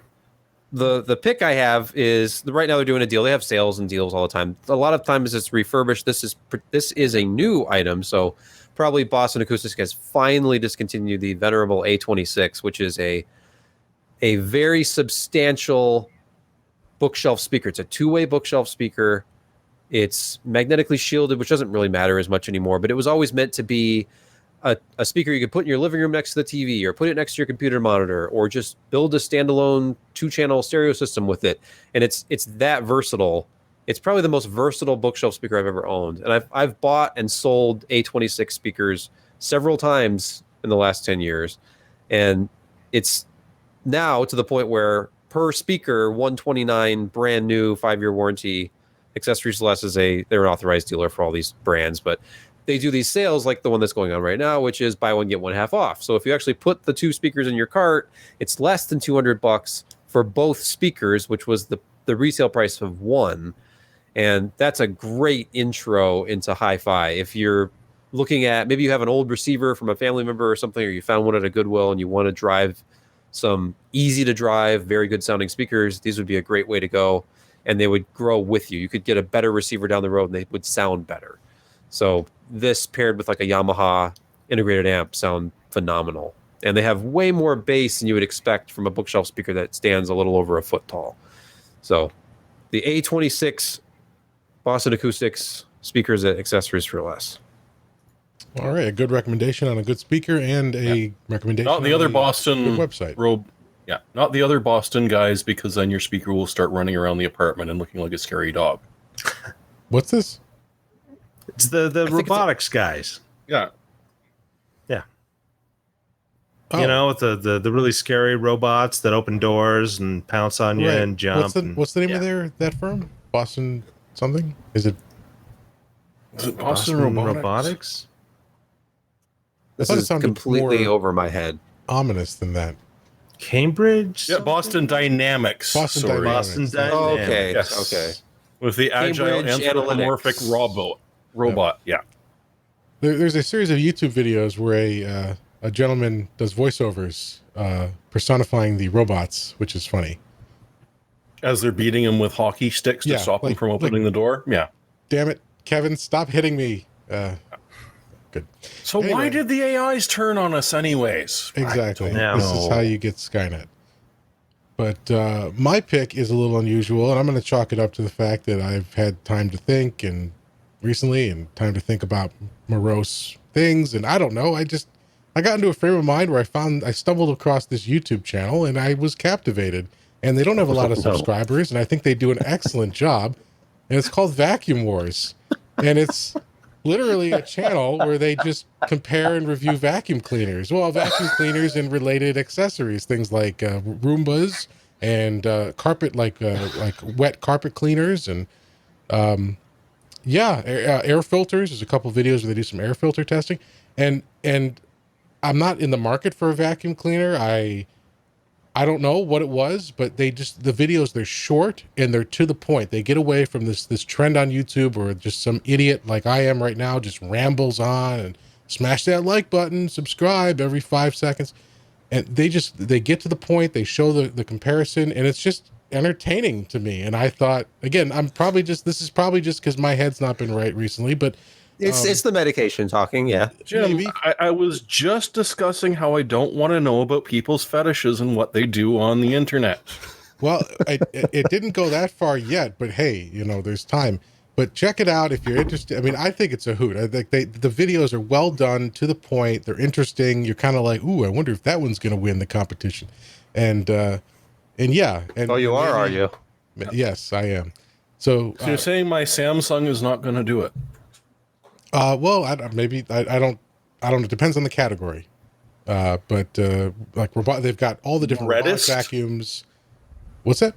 The pick I have is right now they're doing a deal. They have sales and deals all the time. A lot of times it's refurbished. This is a new item, so probably Boston Acoustics has finally discontinued the venerable A26, which is a very substantial bookshelf speaker. It's a two-way bookshelf speaker. It's magnetically shielded, which doesn't really matter as much anymore, but it was always meant to be a speaker you could put in your living room next to the TV, or put it next to your computer monitor, or just build a standalone 2-channel stereo system with it. And it's that versatile. It's probably the most versatile bookshelf speaker I've ever owned. And I've bought and sold A26 speakers several times in the last 10 years. And it's now to the point where per speaker, $129, brand new 5-year warranty. Accessories Less they're an authorized dealer for all these brands, but they do these sales like the one that's going on right now, which is buy one, get one half off. So if you actually put the 2 speakers in your cart, it's less than $200 for both speakers, which was the resale price of one. And that's a great intro into hi-fi. If you're looking at, maybe you have an old receiver from a family member or something, or you found one at a Goodwill and you want to drive some easy to drive, very good sounding speakers, these would be a great way to go. And they would grow with you. You could get a better receiver down the road and they would sound better. So this paired with like a Yamaha integrated amp sound phenomenal. And they have way more bass than you would expect from a bookshelf speaker that stands a little over a foot tall. So the A26 Boston Acoustics speakers at Accessories for Less. All right, a good recommendation on a good speaker and a recommendation Not the other on Boston good website. Not the other Boston guys, because then your speaker will start running around the apartment and looking like a scary dog. What's this? It's the robotics guys. Yeah. Yeah. Oh. You know, with the really scary robots that open doors and pounce on you and jump. What's the name of that firm? Boston something? Is it Boston Robotics? This thought it is sounded completely more over my head. ominous than that? Cambridge? Yeah, Boston Dynamics. Boston sorry. Dynamics. Boston Dynamics. Oh, okay. Yes. Okay. With the agile Cambridge anthropomorphic Analytics. robot. Yeah. There's a series of YouTube videos where a gentleman does voiceovers personifying the robots, which is funny. As they're beating him with hockey sticks to stop him from opening the door. Yeah. Damn it, Kevin, stop hitting me. Good. So Anyway. why did the AIs turn on us anyways? Exactly. I don't This is know. how you get Skynet. But my pick is a little unusual, and I'm going to chalk it up to the fact that I've had time to think recently and time to think about morose things. And I don't know. I got into a frame of mind where I stumbled across this YouTube channel and I was captivated. And they don't have a lot of subscribers, and I think they do an excellent job. And it's called Vacuum Wars. And it's literally a channel where they just compare and review vacuum cleaners. Well, vacuum cleaners and related accessories, things like Roombas and carpet, like wet carpet cleaners, and air filters. There's a couple videos where they do some air filter testing. And I'm not in the market for a vacuum cleaner. I don't know what it was, but the videos, they're short and they're to the point. They get away from this trend on YouTube where just some idiot like I am right now just rambles on and smash that like button, subscribe every 5 seconds. And they get to the point, they show the comparison, and it's just entertaining to me. And I thought, again, this is probably just because my head's not been right recently, but It's the medication talking, yeah. Jim, Maybe. I was just discussing how I don't want to know about people's fetishes and what they do on the internet. well, it didn't go that far yet, but hey, there's time. But check it out if you're interested. I mean, I think it's a hoot. I think the videos are well done, to the point. They're interesting. You're kind of like, ooh, I wonder if that one's going to win the competition. And yeah. And, Oh, you are you? Yes, I am. So you're saying my Samsung is not going to do it? Well, I don't know. It depends on the category. But like they've got all the different robotic vacuums. What's that?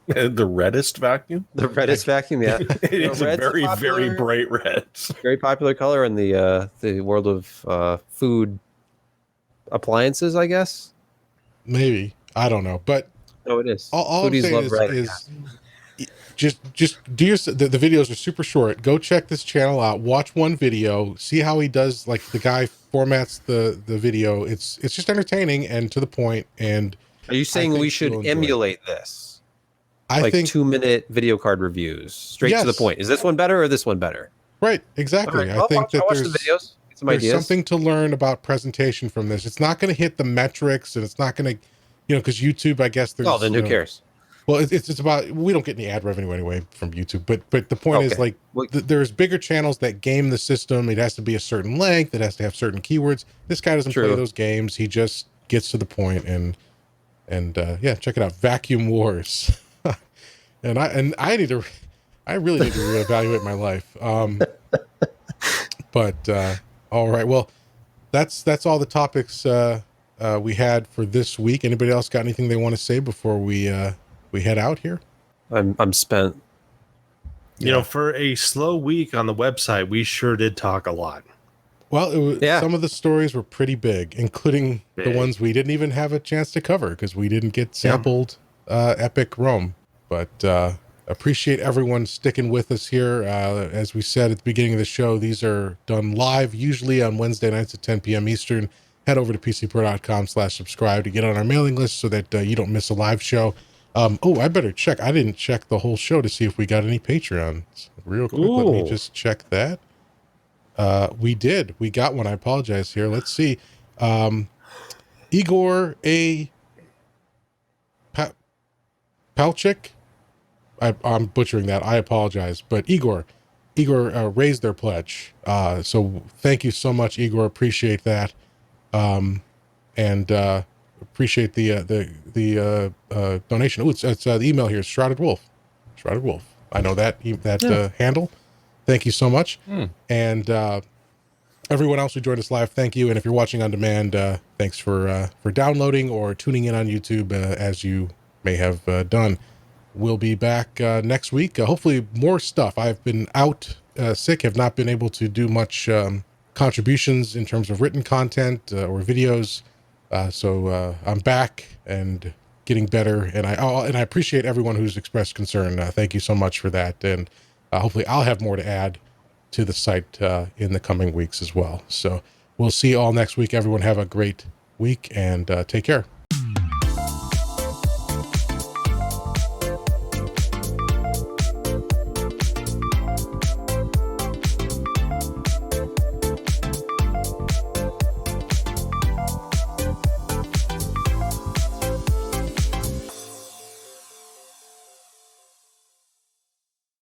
The reddest vacuum? The reddest vacuum, yeah. It's a very, very bright red. Very popular color in the world of food appliances, I guess. Maybe. I don't know. But no, it is. All I'm saying is just do the videos are super short. Go check this channel out. Watch one video. See how he does, like the guy formats the video. It's just entertaining and to the point. And are you saying we should emulate this? I think 2-minute video card reviews, straight to the point. Is this one better or this one better? Right, exactly. Right. I think that there's the videos. There's something to learn about presentation from this. It's not going to hit the metrics, and it's not going to, because YouTube, I guess there's. Oh, then who cares? Well, it's about, we don't get any ad revenue anyway from YouTube, but the point is, like, there's bigger channels that game the system. It has to be a certain length. It has to have certain keywords. This guy doesn't play those games. He just gets to the point, and yeah, check it out. Vacuum Wars. And I really need to reevaluate my life. But all right, well, that's all the topics we had for this week. Anybody else got anything they want to say before we head out here? I'm spent. You know, for a slow week on the website, we sure did talk a lot. Well, some of the stories were pretty big, including the ones we didn't even have a chance to cover because we didn't get sampled Epic Rome. But appreciate everyone sticking with us here. As we said at the beginning of the show, these are done live, usually on Wednesday nights at 10 p.m. Eastern. Head over to pcpro.com/subscribe to get on our mailing list so that you don't miss a live show. I better check. I didn't check the whole show to see if we got any Patreons. Real quick, let me just check that. We did. We got one. I apologize here. Let's see. Igor A. Palchik. I'm butchering that. I apologize. But Igor raised their pledge. So thank you so much, Igor. Appreciate that. And appreciate the donation. Oh, it's the email here. Shrouded Wolf. I know that handle. Thank you so much. And everyone else who joined us live, thank you. And if you're watching on demand, thanks for downloading or tuning in on YouTube, as you may have done. We'll be back next week. Hopefully more stuff. I've been out sick, have not been able to do much contributions in terms of written content or videos. So I'm back and getting better. And I appreciate everyone who's expressed concern. Thank you so much for that. And hopefully I'll have more to add to the site in the coming weeks as well. So we'll see you all next week. Everyone have a great week and take care.